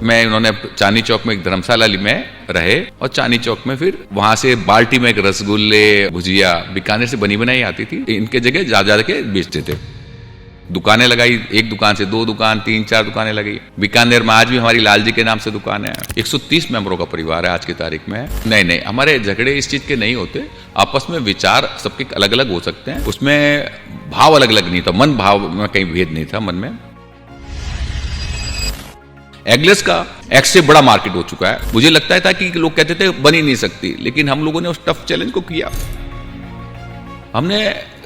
में उन्होंने चांदनी चौक में एक धर्मशाला में रहे और चांदनी चौक में फिर वहां से बाल्टी में एक रसगुल्ले भुजिया बीकानेर से बनी बनाई आती थी, इनके जगह जा के बेचते थे। दुकानें लगाई, एक दुकान से 2 दुकान 3-4 दुकानें लगी। बीकानेर में आज भी हमारी लालजी के नाम से दुकान है। 130 मेंबरों का परिवार है आज की तारीख में। नहीं, हमारे झगड़े इस चीज के नहीं होते, आपस में विचार सबके अलग अलग हो सकते हैं, उसमें भाव अलग अलग नहीं था, मन भाव में कहीं भेद नहीं था मन में। एगलेस का एक्स से बड़ा मार्केट हो चुका है। मुझे लगता था कि लोग कहते थे बन ही नहीं सकती, लेकिन हम लोगों ने उस टफ चैलेंज को किया। हमने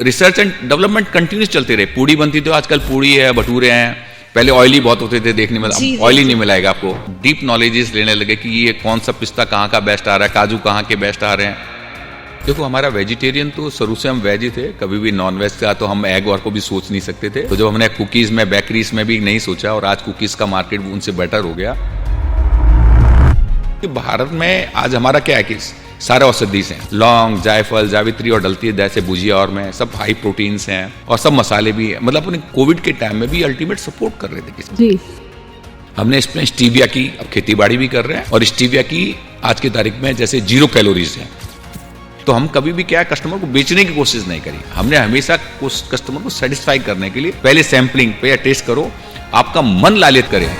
रिसर्च एंड डेवलपमेंट कंटिन्यूस चलते रहे। पूड़ी बनती थी, आजकल पूड़ी है, भटूरे हैं, पहले ऑयली बहुत होते थे देखने में, ऑयली नहीं मिलाएगा आपको। डीप नॉलेजेस लेने लगे कि ये कौन सा पिस्ता कहाँ का बेस्ट आ रहा है, काजू कहाँ के बेस्ट आ रहे हैं। देखो हमारा वेजिटेरियन तो शुरू से हम वेज ही थे, कभी भी नॉन वेज का तो हम एग और को भी सोच नहीं सकते थे। तो जब हमने कुकीज में बेकरीज में भी नहीं सोचा और आज कुकीज का मार्केट उनसे बेटर हो गया। कि भारत में आज हमारा क्या है कि सारे औषधि हैं, लौंग, जायफल, जावित्री और डलती है जैसे भुजिया और में सब हाई प्रोटीन्स हैं और सब मसाले भी हैं। मतलब अपने कोविड के टाइम में भी अल्टीमेट सपोर्ट कर रहे थे किसी जी। हमने इसमें स्टीविया की अब खेती बाड़ी भी कर रहे हैं और स्टीविया की आज की तारीख में जैसे 0 कैलोरीज है। तो हम कभी भी क्या कस्टमर को बेचने की कोशिश नहीं करी, हमने हमेशा कस्टमर को सेटिस्फाई करने के लिए पहले सैंपलिंग पे टेस्ट करो, आपका मन लालित करे।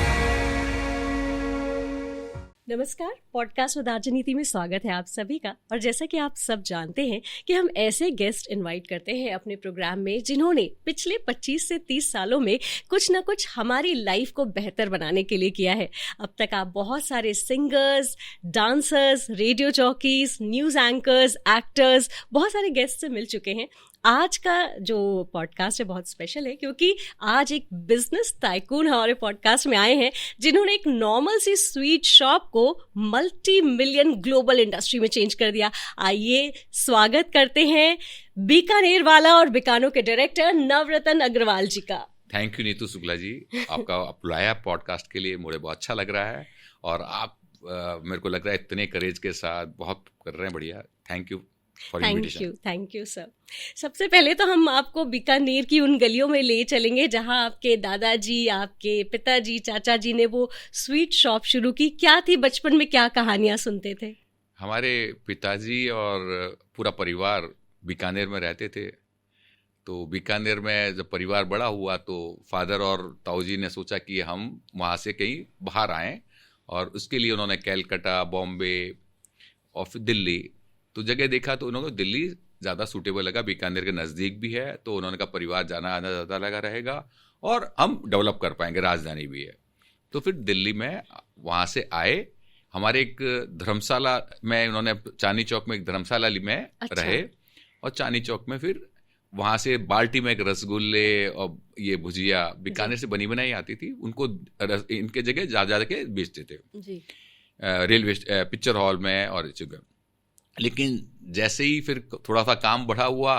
नमस्कार, पॉडकास्ट विद आर्जन नीति में स्वागत है आप सभी का। और जैसा कि आप सब जानते हैं कि हम ऐसे गेस्ट इनवाइट करते हैं अपने प्रोग्राम में जिन्होंने पिछले 25 से 30 सालों में कुछ ना कुछ हमारी लाइफ को बेहतर बनाने के लिए किया है। अब तक आप बहुत सारे singers, dancers, radio jockeys, news anchors, actors, बहुत सारे गेस्ट से मिल चुके हैं। आज का जो पॉडकास्ट है बहुत स्पेशल है क्योंकि आज एक बिजनेस टाइकून हमारे पॉडकास्ट में आए हैं जिन्होंने एक नॉर्मल सी स्वीट शॉप को मल्टी मिलियन ग्लोबल इंडस्ट्री में चेंज कर दिया। आइए स्वागत करते हैं बीकानेर वाला और बीकानो के डायरेक्टर नवरतन अग्रवाल जी का। थैंक यू नीतू शुक्ला जी, आपका बुलाया पॉडकास्ट के लिए, मुझे बहुत अच्छा लग रहा है और आप मेरे को लग रहा है इतने करेज के साथ बहुत कर रहे हैं, बढ़िया। Thank you. Thank you sir. सबसे पहले तो हम आपको बीकानेर की उन गलियों में ले चलेंगे जहां आपके दादाजी, आपके पिताजी, चाचा जी ने वो स्वीट शॉप शुरू की। क्या थी बचपन में, क्या कहानियां सुनते थे? हमारे पिताजी और पूरा परिवार बीकानेर में रहते थे। तो बीकानेर में जब परिवार बड़ा हुआ तो फादर और ताऊजी ने सोचा कि हम वहाँ से कहीं बाहर आएँ और उसके लिए उन्होंने कैलकाटा, बॉम्बे और फिर दिल्ली तो जगह देखा तो उन्होंने दिल्ली ज़्यादा सूटेबल लगा, बीकानेर के नज़दीक भी है तो उन्होंने कहा परिवार जाना आना ज़्यादा लगा रहेगा और हम डेवलप कर पाएंगे, राजधानी भी है। तो फिर दिल्ली में वहाँ से आए, हमारे एक धर्मशाला में उन्होंने चांदनी चौक में एक धर्मशाला में रहे और चांदनी चौक में फिर वहाँ से बाल्टी में एक रसगुल्ले और ये भुजिया बीकानेर से बनी बनाई आती थी, उनको इनके जगह जा के बेचते थे रेलवे पिक्चर हॉल में और जगह। लेकिन जैसे ही फिर थोड़ा सा काम बढ़ा हुआ,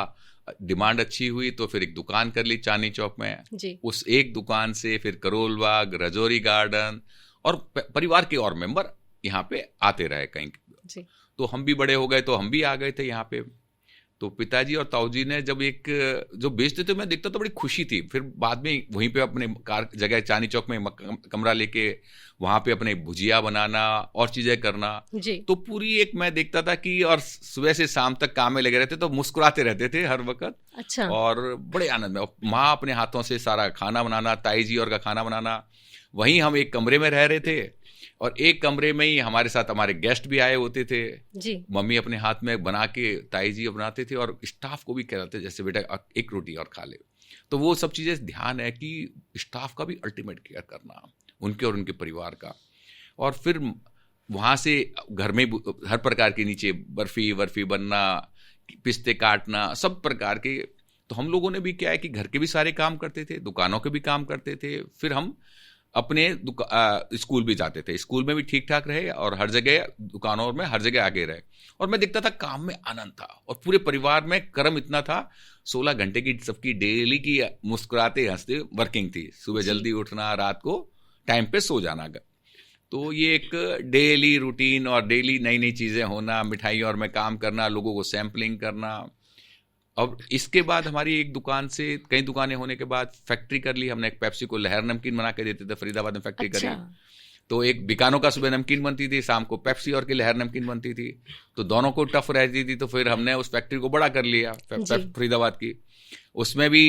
डिमांड अच्छी हुई तो फिर एक दुकान कर ली चांदनी चौक में जी। उस एक दुकान से फिर करोल बाग, रजौरी गार्डन और परिवार के और मेंबर यहाँ पे आते रहे कहीं जी। तो हम भी बड़े हो गए तो हम भी आ गए थे यहाँ पे। तो पिताजी और ताऊजी ने जब एक जो बेचते थे मैं देखता तो बड़ी खुशी थी। फिर बाद में वहीं पे अपने कार जगह चांदनी चौक में कमरा लेके वहां पे अपने भुजिया बनाना और चीजें करना जी। तो पूरी एक मैं देखता था कि और सुबह से शाम तक काम में लगे रहते तो मुस्कुराते रहते थे हर वक्त। अच्छा। और बड़े आनंद में माँ अपने हाथों से सारा खाना बनाना, ताई जी और का खाना बनाना। वहीं हम एक कमरे में रह रहे थे और एक कमरे में ही हमारे साथ हमारे गेस्ट भी आए होते थे जी। मम्मी अपने हाथ में बना के ताई जी बनाते थे और स्टाफ को भी कहते थे जैसे बेटा एक रोटी और खा ले। तो वो सब चीज़ें ध्यान है कि स्टाफ का भी अल्टीमेट केयर करना, उनके और उनके परिवार का। और फिर वहाँ से घर में हर प्रकार के नीचे बर्फ़ी बनना, पिस्ते काटना, सब प्रकार के। तो हम लोगों ने भी क्या है कि घर के भी सारे काम करते थे, दुकानों के भी काम करते थे। फिर हम अपने स्कूल भी जाते थे, स्कूल में भी ठीक ठाक रहे और हर जगह दुकानों में हर जगह आगे रहे। और मैं देखता था काम में आनंद था और पूरे परिवार में कर्म इतना था। 16 घंटे की सबकी डेली की मुस्कुराते हंसते वर्किंग थी। सुबह जल्दी उठना, रात को टाइम पे सो जाना। तो ये एक डेली रूटीन और डेली नई नई चीज़ें होना, मिठाई और में काम करना, लोगों को सैम्पलिंग करना। अब इसके बाद हमारी एक दुकान से कई दुकानें होने के बाद फैक्ट्री कर ली हमने। एक पेप्सी को लहर नमकीन बना के देते थे, फरीदाबाद में फैक्ट्री करी। तो एक बीकानो का सुबह नमकीन बनती थी, शाम को पेप्सी और की लहर नमकीन बनती थी, तो दोनों को टफ रहती थी। तो फिर हमने उस फैक्ट्री को बड़ा कर लिया, फरीदाबाद की। उसमें भी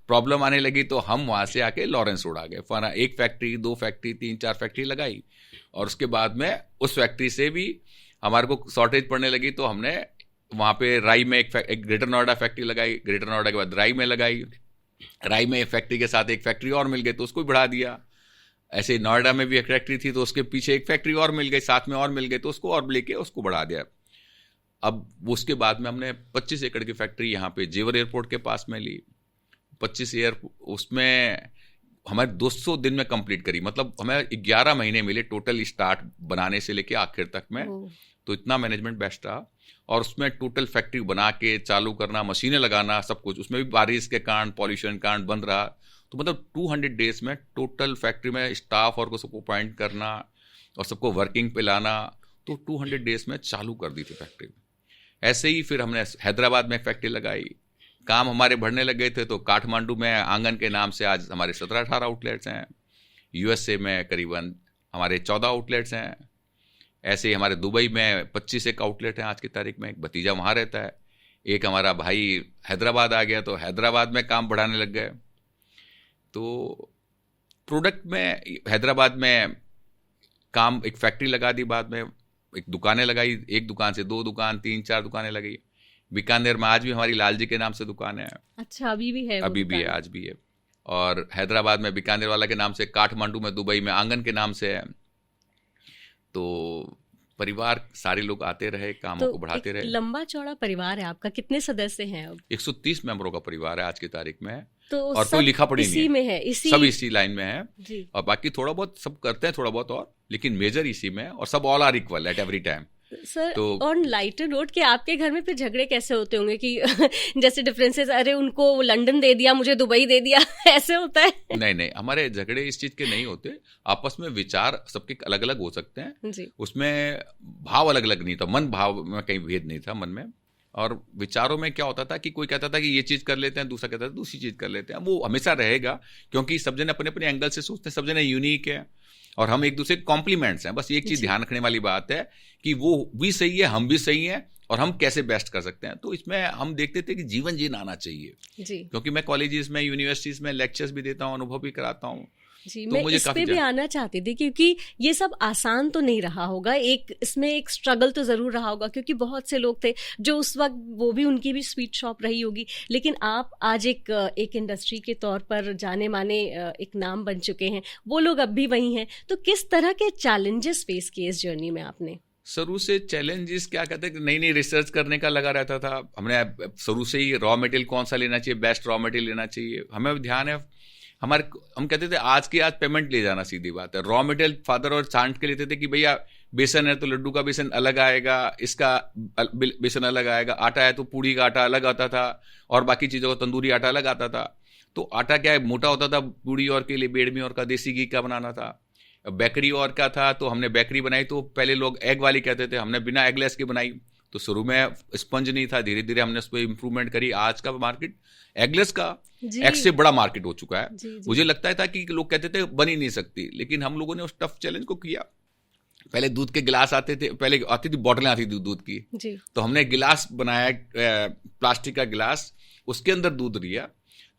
प्रॉब्लम आने लगी तो हम वहाँ से आके लॉरेंस रोड आ गए। फिर 1 फैक्ट्री, 2 फैक्ट्री, 3-4 फैक्ट्री लगाई, और उसके बाद में उस फैक्ट्री से भी हमारे को शॉर्टेज पड़ने लगी, तो हमने वहाँ पे राई में एक ग्रेटर नोएडा फैक्ट्री लगाई, ग्रेटर नोएडा के बाद राई में लगाई, राई में एक फैक्ट्री के साथ एक फैक्ट्री और मिल गई तो उसको भी बढ़ा दिया। ऐसे ही नोएडा में भी एक फैक्ट्री थी तो उसके पीछे एक फैक्ट्री और मिल गई, साथ में और मिल गई, तो उसको और लेके उसको बढ़ा दिया। अब उसके बाद में हमने 25 एकड़ की फैक्ट्री यहाँ पे जेवर एयरपोर्ट के पास में ली। 25 उसमें हमारे 200 दिन में कंप्लीट करी, मतलब हमें 11 महीने मिले टोटल स्टार्ट बनाने से लेके आखिर तक में। तो इतना मैनेजमेंट बेस्ट रहा, और उसमें टोटल फैक्ट्री बना के चालू करना, मशीनें लगाना, सब कुछ, उसमें भी बारिश के कारण, पॉल्यूशन के कारण बंद रहा। तो मतलब 200 डेज में टोटल फैक्ट्री में स्टाफ और को सबको अपॉइंट करना और सबको वर्किंग पे लाना, तो 200 डेज में चालू कर दी थी फैक्ट्री। ऐसे ही फिर हमने हैदराबाद में एक फैक्ट्री लगाई, काम हमारे बढ़ने लगे थे, तो काठमांडू में आंगन के नाम से आज हमारे 17-18 आउटलेट्स हैं, यूएसए में करीबन हमारे 14 आउटलेट्स हैं, ऐसे ही हमारे दुबई में 25 एक आउटलेट हैं आज की तारीख में। एक भतीजा वहाँ रहता है, एक हमारा भाई हैदराबाद आ गया तो हैदराबाद में काम बढ़ाने लग गए। तो प्रोडक्ट में हैदराबाद में काम, एक फैक्ट्री लगा दी, बाद में एक दुकानें लगाई, 1 दुकान से 2 दुकान, 3-4 दुकानें लगी। बीकानेर में आज भी हमारी लालजी के नाम से दुकान है। अच्छा, अभी भी है? अभी भी है, आज भी है। और हैदराबाद में बीकानेर वाला के नाम से, काठमांडू में, दुबई में आंगन के नाम से है। तो परिवार सारे लोग आते रहे, कामों तो को बढ़ाते रहे। लंबा चौड़ा परिवार है आपका, कितने सदस्य हैं अब? 130 मेंबरों का परिवार है आज की तारीख में। तो और कोई लिखा पढ़ी नहीं इसी में है, सब इसी लाइन में है जी। और बाकी थोड़ा बहुत सब करते हैं, थोड़ा बहुत, और लेकिन मेजर इसी में है, और सब all are equal at every time. Sir, on lighter note के आपके घर में फिर झगड़े कैसे होते होंगे कि जैसे डिफरेंसेस, अरे उनको लंदन दे दिया, मुझे दुबई दे दिया, ऐसे होता है? नहीं, हमारे झगड़े इस चीज के नहीं होते। आपस में विचार सबके अलग अलग हो सकते हैं जी। उसमें भाव अलग अलग नहीं था, मन भाव में कहीं भेद नहीं था मन में। और विचारों में क्या होता था कि कोई कहता था कि ये चीज कर लेते हैं, दूसरा कहता था दूसरी चीज कर लेते हैं। वो हमेशा रहेगा, क्योंकि सब जने अपने अपने एंगल से सोचते हैं, सब जने यूनिक है और हम एक दूसरे के कॉम्प्लीमेंट्स हैं। बस एक चीज ध्यान रखने वाली बात है कि वो भी सही है, हम भी सही हैं, और हम कैसे बेस्ट कर सकते हैं। तो इसमें हम देखते थे कि जीवन जीना आना चाहिए जी। क्योंकि मैं कॉलेजेस में, यूनिवर्सिटीज में लेक्चर्स भी देता हूँ, अनुभव भी कराता हूँ जी। तो मैं इस पे भी आना चाहती थी, क्योंकि ये सब आसान तो नहीं रहा होगा, एक इसमें एक स्ट्रगल तो जरूर रहा होगा, क्योंकि बहुत से लोग थे जो उस वक्त, वो भी, उनकी भी स्वीट शॉप रही होगी, लेकिन आप आज एक इंडस्ट्री के तौर पर जाने माने एक नाम बन चुके हैं, वो लोग अब भी वही हैं। तो किस तरह के चैलेंजेस फेस किए इस जर्नी में आपने? शुरू से चैलेंजेस क्या कहते हैं, नई नई रिसर्च करने का लगा रहता था। हमने शुरू से ही रॉ मटेरियल कौन सा लेना चाहिए, बेस्ट रॉ मटेरियल लेना चाहिए, हमें ध्यान है। हम कहते थे आज के आज पेमेंट ले जाना, सीधी बात है। रॉ मटेरियल फादर और चांट के लेते थे कि भैया बेसन है तो लड्डू का बेसन अलग आएगा, इसका बेसन अलग आएगा, आटा है तो पूड़ी का आटा अलग आता था, और बाकी चीज़ों का तंदूरी आटा अलग आता था। तो आटा क्या है, मोटा होता था, पूड़ी और के लिए बेडमी और का देसी घी का बनाना था। बेकरी और का था, तो हमने बेकरी बनाई, तो पहले लोग एग वाली कहते थे, हमने बिना एगलेस की बनाई। तो शुरू में स्पंज नहीं था, धीरे धीरे हमने उस पर इम्प्रूवमेंट करी। आज का मार्केट एगलेस का एग से बड़ा मार्केट हो चुका है जी। मुझे लगता था कि लोग कहते थे बन ही नहीं सकती, लेकिन हम लोगों ने उस टफ चैलेंज को किया। पहले दूध के गिलास आते थे, पहले आती थी बॉटलें आती थी दूध की जी। तो हमने गिलास बनाया, प्लास्टिक का गिलास, उसके अंदर दूध लिया,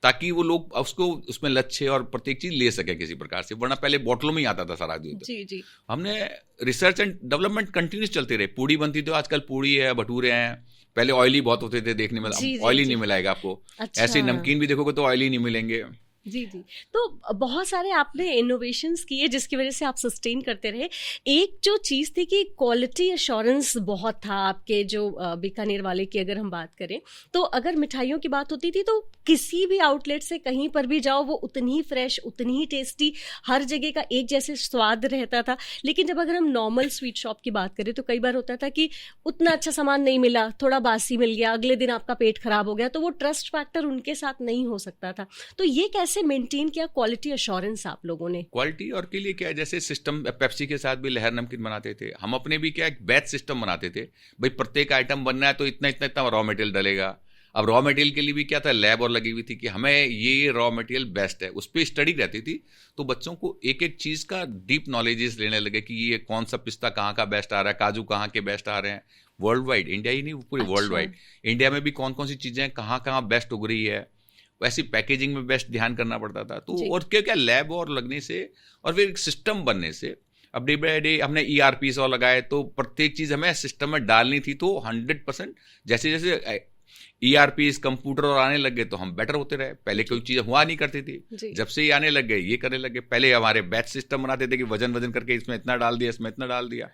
ताकि वो लोग उसको उसमें लच्छे और प्रत्येक चीज ले सके किसी प्रकार से, वरना पहले बोतलों में ही आता था सारा दूध जी जी। हमने रिसर्च एंड डेवलपमेंट कंटिन्यूस चलते रहे। पूड़ी बनती थी, आजकल पूड़ी है, भटूरे हैं, पहले ऑयली बहुत होते थे देखने में, ऑयली नहीं मिलेगा आपको। अच्छा। ऐसे नमकीन भी देखोगे तो ऑयली नहीं मिलेंगे जी जी। तो बहुत सारे आपने इनोवेशंस किए जिसकी वजह से आप सस्टेन करते रहे। एक जो चीज़ थी कि क्वालिटी एश्योरेंस बहुत था आपके, जो बीकानेर वाले की अगर हम बात करें, तो अगर मिठाइयों की बात होती थी तो किसी भी आउटलेट से कहीं पर भी जाओ वो उतनी ही फ्रेश, उतनी ही टेस्टी, हर जगह का एक जैसे स्वाद रहता था। लेकिन जब अगर हम नॉर्मल स्वीट शॉप की बात करें तो कई बार होता था कि उतना अच्छा सामान नहीं मिला, थोड़ा बासी मिल गया, अगले दिन आपका पेट खराब हो गया, तो वो ट्रस्ट फैक्टर उनके साथ नहीं हो सकता था। तो ये कैसे मेंटेन किया क्वालिटी एश्योरेंस आप लोगों ने? क्वालिटी और के लिए क्या है, जैसे सिस्टम पेप्सी के साथ भी लहर नमकीन बनाते थे, हम अपने भी क्या एक बैच सिस्टम बनाते थे। भाई प्रत्येक आइटम बनना है तो इतना इतना इतना रॉ मटेरियल डलेगा, अब रॉ मटेरियल के लिए भी क्या था, लैब और लगी हुई थी कि हमें ये रॉ मटेरियल बेस्ट है, उस पर स्टडी रहती थी। तो बच्चों को एक एक चीज़ का डीप नॉलेजेस लेने लगे कि ये कौन सा पिस्ता कहाँ का बेस्ट आ रहा है, काजू कहाँ के बेस्ट आ रहे हैं, वर्ल्ड वाइड, इंडिया ही नहीं पूरी वर्ल्ड वाइड, इंडिया में भी कौन कौन सी चीज़ें कहाँ कहाँ बेस्ट उग रही है, वैसी पैकेजिंग में बेस्ट ध्यान करना पड़ता था। तो और क्या क्या लैब और लगने से और फिर एक सिस्टम बनने से अब डे बाय डे हमने ERPs और लगाए, तो प्रत्येक चीज़ हमें सिस्टम में डालनी थी। तो 100% जैसे जैसे ERPs कंप्यूटर और आने लग गए तो हम बेटर होते रहे। पहले कोई चीज़ हुआ नहीं करती थी, जब से ये आने लग गए ये करने लग गए। पहले हमारे बैच सिस्टम बनाते थे कि वजन वजन करके इसमें इतना डाल दिया, इसमें इतना डाल दिया।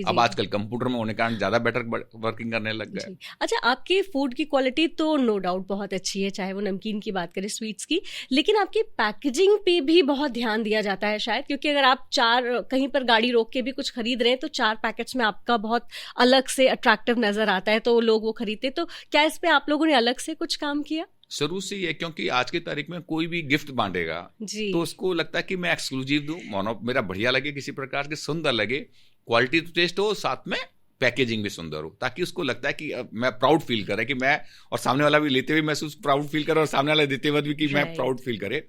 अब आजकल कंप्यूटर में होने के कारण ज़्यादा बेटर वर्किंग करने लग गए। अच्छा, आपकी फूड की क्वालिटी तो नो डाउट बहुत अच्छी है, चाहे वो नमकीन की बात करें, स्वीट्स की, लेकिन आपकी पैकेजिंग पे भी बहुत ध्यान दिया जाता है शायद, क्योंकि अगर आप कहीं पर गाड़ी रोक के भी कुछ खरीद रहे हैं तो 4 पैकेट्स में आपका बहुत अलग से अट्रैक्टिव नजर आता है, तो लोग वो खरीदते। तो क्या इस पे आप लोगों ने अलग से कुछ काम किया? शुरू से ही है, क्योंकि आज की तारीख में कोई भी गिफ्ट बांटेगा तो उसको लगता है कि मैं एक्सक्लूसिव दूं, मानो मेरा बढ़िया लगे, किसी प्रकार के सुंदर लगे, क्वालिटी तो टेस्ट हो, साथ में पैकेजिंग भी सुंदर हो, ताकि उसको लगता है कि मैं प्राउड फील करे कि मैं, और सामने वाला भी लेते हुए महसूस प्राउड फील करे और सामने वाला देते हुए भी कि मैं प्राउड फील करे।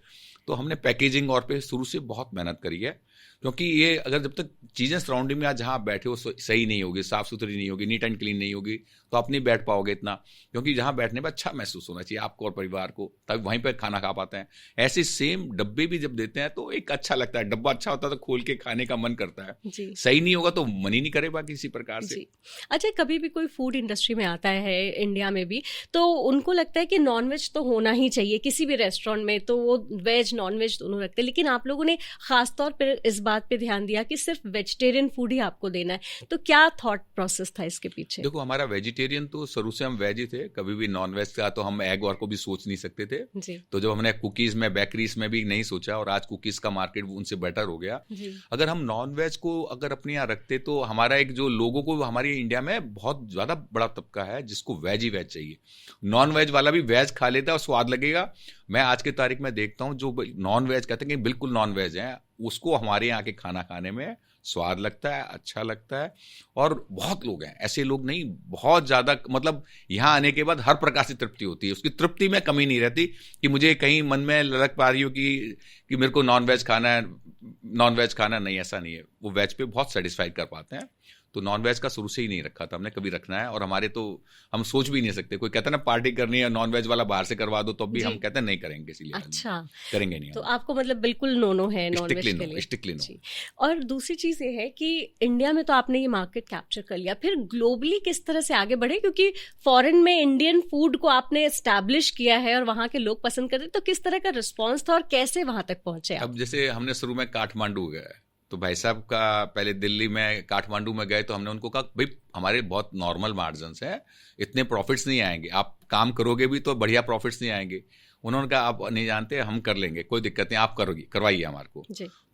तो हमने पैकेजिंग और पे शुरू से बहुत मेहनत करी है, क्योंकि ये अगर जब तक चीज़ें सराउंडिंग में आज जहाँ आप बैठे हो सही नहीं होगी, साफ़ सुथरी नहीं होगी, नीट एंड क्लीन नहीं होगी, तो आप नहीं बैठ पाओगे इतना, क्योंकि जहाँ बैठने पर अच्छा महसूस होना चाहिए आपको और परिवार को, तभी वहीं पर खाना खा पाते हैं। ऐसे सेम डब्बे भी जब देते हैं तो एक अच्छा लगता है, डब्बा अच्छा होता है तो खोल के खाने का मन करता है, सही नहीं होगा तो मन ही नहीं करेगा किसी प्रकार से। अच्छा, कभी भी कोई फूड इंडस्ट्री में आता है इंडिया में भी, तो उनको लगता है कि नॉनवेज तो होना ही चाहिए किसी भी रेस्टोरेंट में, तो वो वेज नॉन वेज दोनों रखते हैं, लेकिन आप लोगों ने खासतौर पर इस बात पे ध्यान दिया कि सिर्फ वेजिटेरियन फूड ही आपको देना है। तो क्या थॉट प्रोसेस था इसके पीछे? देखो, हमारा वेजिटेरियन तो शुरू से हम वेज ही थे, कभी भी नॉन वेज का तो हम एग और को भी सोच नहीं सकते थे जी। तो जब हमने कुकीज में, बेकरीज में भी नहीं सोचा, और आज कुकीज का मार्केट उनसे बेटर हो गया। अगर हम नॉन वेज को अगर अपने यहाँ रखते तो हमारा एक जो लोगों को, हमारी इंडिया में बहुत ज्यादा बड़ा तबका है जिसको वेज ही वेज चाहिए, नॉन वेज वाला भी वेज खा लेता है और स्वाद लगेगा। मैं आज की तारीख में देखता हूँ जो नॉन वेज कहते हैं कि बिल्कुल नॉन वेज है, उसको हमारे यहाँ के खाना खाने में स्वाद लगता है, अच्छा लगता है। और बहुत लोग हैं ऐसे, लोग नहीं, बहुत ज़्यादा, मतलब यहाँ आने के बाद हर प्रकार से तृप्ति होती है, उसकी तृप्ति में कमी नहीं रहती कि मुझे कहीं मन में ललक पा रही हो कि मेरे को नॉन वेज खाना है, नॉन वेज खाना नहीं, ऐसा नहीं है। वो वेज पे बहुत सेटिस्फाइड कर पाते हैं। तो नॉन वेज का शुरू से ही नहीं रखा था हमने, कभी रखना है, और हमारे तो हम सोच भी नहीं सकते। कोई कहता है ना पार्टी करनी है, नॉन वेज वाला बाहर से करवा दो, तो भी हम कहते हैं नहीं करेंगे, इसीलिए अच्छा करेंगे नहीं। तो आपको मतलब बिल्कुल नो है नॉन वेज के लिए? Strictly no. और दूसरी चीज ये है कि इंडिया में तो आपने ये मार्केट कैप्चर कर लिया, फिर ग्लोबली किस तरह से आगे बढ़े, क्योंकि फॉरेन में इंडियन फूड को आपने एस्टैब्लिश किया है और वहाँ के लोग पसंद करते, तो किस तरह का रिस्पॉन्स था और कैसे वहां तक पहुंचे? अब जैसे हमने शुरू में काठमांडू गए, तो भाई साहब का पहले दिल्ली में, काठमांडू में गए तो हमने उनको कहा भाई हमारे बहुत नॉर्मल मार्जिन्स हैं, इतने प्रॉफिट्स नहीं आएंगे, आप काम करोगे भी तो बढ़िया प्रॉफिट्स नहीं आएंगे। उन्होंने कहा आप नहीं जानते, हम कर लेंगे, कोई दिक्कत नहीं, आप करोगी, करवाइए हमारे को।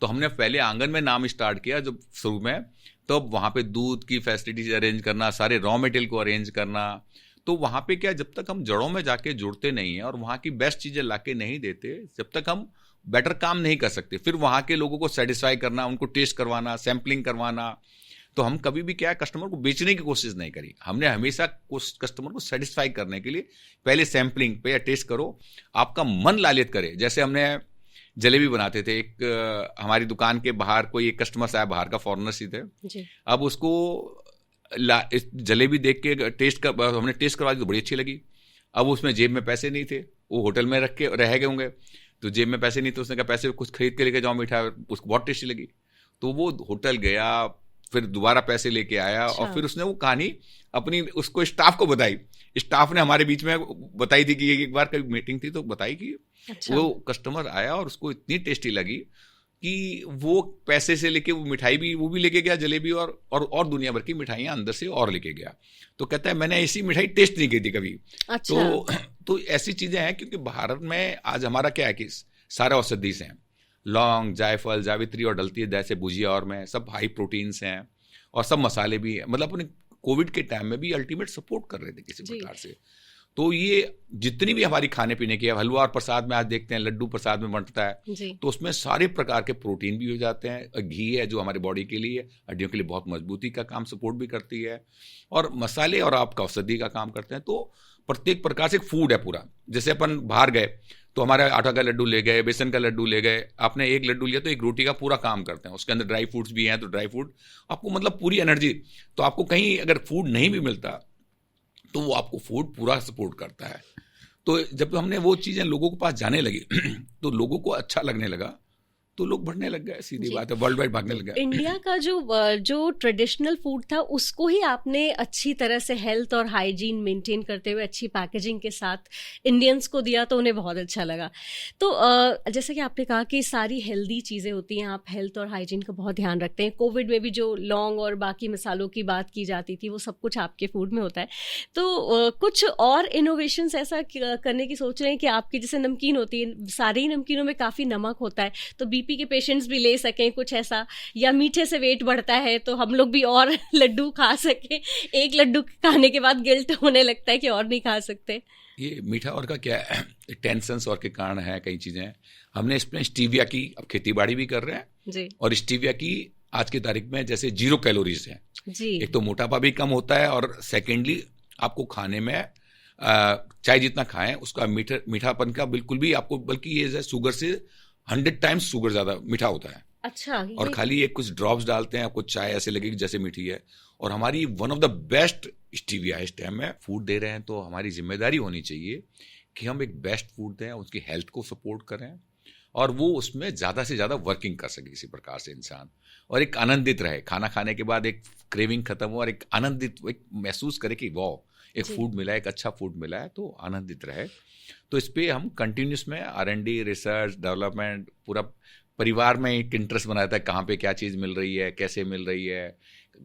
तो हमने पहले आंगन में नाम स्टार्ट किया जब शुरू में, तो वहाँ पे दूध की फैसिलिटीज अरेंज करना, सारे रॉ मटेरियल को अरेंज करना। तो वहाँ पे क्या, जब तक हम जड़ों में जाके जुड़ते नहीं हैं और वहाँ की बेस्ट चीज़ें ला के नहीं देते, जब तक हम बेटर काम नहीं कर सकते। फिर वहाँ के लोगों को सेटिस्फाई करना, उनको टेस्ट करवाना, सैम्पलिंग करवाना। तो हम कभी भी क्या, कस्टमर को बेचने की कोशिश नहीं करी, हमने हमेशा कस्टमर को सेटिस्फाई करने के लिए पहले सैम्पलिंग पे या टेस्ट करो, आपका मन लालित करे। जैसे हमने जलेबी बनाते थे, एक हमारी दुकान के बाहर कोई एक कस्टमर साहब बाहर का फॉरेनर ही थे जी। अब उसको जलेबी देख के टेस्ट कर, हमने टेस्ट करवा दी तो बड़ी अच्छी लगी। अब उसमें जेब में पैसे नहीं थे, वो होटल में रख के रह गए होंगे, तो जेब में पैसे नहीं, तो उसने कहा पैसे कुछ खरीद के लेके जाओ मिठाई, उसको बहुत टेस्टी लगी। तो वो होटल गया, फिर दोबारा पैसे लेके आया और फिर उसने वो कहानी अपनी उसको स्टाफ को बताई। स्टाफ ने हमारे बीच में बताई थी कि एक बार कभी मीटिंग थी तो बताई कि वो कस्टमर आया और उसको इतनी टेस्टी लगी कि वो पैसे से लेके वो मिठाई भी वो भी लेके गया, जलेबी और दुनिया भर की मिठाइयाँ अंदर से और लेके गया। तो कहता है मैंने ऐसी मिठाई टेस्ट नहीं की थी कभी। अच्छा। तो ऐसी चीजें हैं, क्योंकि भारत में आज हमारा क्या है कि सारे औषधि से हैं, लौंग, जायफल, जावित्री और डलती है जैसे भुजिया और में सब हाई प्रोटीन्स हैं और सब मसाले भी हैं। मतलब अपने कोविड के टाइम में भी अल्टीमेट सपोर्ट कर रहे थे किसी प्रकार से। तो ये जितनी भी हमारी खाने पीने की, हलवा और प्रसाद में आज देखते हैं लड्डू प्रसाद में बनता है, तो उसमें सारे प्रकार के प्रोटीन भी हो जाते हैं। घी है जो हमारी बॉडी के लिए, हड्डियों के लिए बहुत मजबूती का काम सपोर्ट भी करती है, और मसाले और आपका औषधि का काम करते हैं। तो प्रत्येक प्रकार से फूड है पूरा। जैसे अपन बाहर गए तो हमारे आटा का लड्डू ले गए, बेसन का लड्डू ले गए, आपने एक लड्डू लिया तो एक रोटी का पूरा काम करते हैं। उसके अंदर ड्राई फ्रूट्स भी हैं तो ड्राई फ्रूट आपको मतलब पूरी एनर्जी। तो आपको कहीं अगर फूड नहीं भी मिलता तो वो आपको फूड पूरा सपोर्ट करता है। तो जब हमने वो चीज़ें लोगों के पास जाने लगी तो लोगों को अच्छा लगने लगा, तो लोग बढ़ने लग गए, सीधी बात है, वर्ल्ड वाइड भागने लग गए। इंडिया का जो ट्रेडिशनल फूड था उसको ही आपने अच्छी तरह से हेल्थ और हाइजीन मेंटेन करते हुए अच्छी पैकेजिंग के साथ इंडियंस को दिया तो उन्हें बहुत अच्छा लगा। तो जैसे कि आपने कहा कि सारी हेल्दी चीज़ें होती हैं, आप हेल्थ और हाइजीन का बहुत ध्यान रखते हैं। कोविड में भी जो लौंग और बाकी मसालों की बात की जाती थी वो सब कुछ आपके फूड में होता है। तो कुछ और इनोवेशंस ऐसा करने की सोच रहे हैं कि आपकी जैसे नमकीन होती है, सारे ही नमकीनों में काफ़ी नमक होता है, तो बीपी के पेशेंट्स भी ले सकें कुछ ऐसा, या मीठे से वेट बढ़ता है तो हम लोग भी और लड्डू खा सकें, एक लड्डू खाने के बाद गिल्ट होने लगता है कि और नहीं खा सकते। ये मीठा और का क्या है, टेंशन्स और के कारण है, कई चीज़ें हमने इसमें स्टीविया की अब खेती बाड़ी भी कर रहे हैं जी। और स्टीविया की आज की तारीख में जैसे 0 कैलोरीज है जी। एक तो मोटापा भी कम होता है और सेकेंडली आपको खाने में चाय जितना खाएं उसका मीठापन का बिल्कुल भी आपको, बल्कि ये शुगर से 100 टाइम्स शुगर ज्यादा मीठा होता है। अच्छा। और खाली एक कुछ ड्रॉप्स डालते हैं, आपको चाय ऐसे लगेगी जैसे मीठी है। और हमारी one of the best stevia इस टाइम में फूड दे रहे हैं, तो हमारी जिम्मेदारी होनी चाहिए कि हम एक बेस्ट फूड दें, उसकी हेल्थ को सपोर्ट करें और वो उसमें ज़्यादा से ज़्यादा वर्किंग कर सके इसी प्रकार से इंसान, और एक आनंदित रहे। खाना खाने के बाद एक क्रेविंग खत्म हो और एक आनंदित एक महसूस करे कि वाह एक फूड मिला है, एक अच्छा फूड मिला है, तो आनंदित रहे। तो इस पर हम कंटिन्यूस में R&D, रिसर्च, डेवलपमेंट, पूरा परिवार में एक इंटरेस्ट बना रहता है, कहाँ पे क्या चीज़ मिल रही है, कैसे मिल रही है।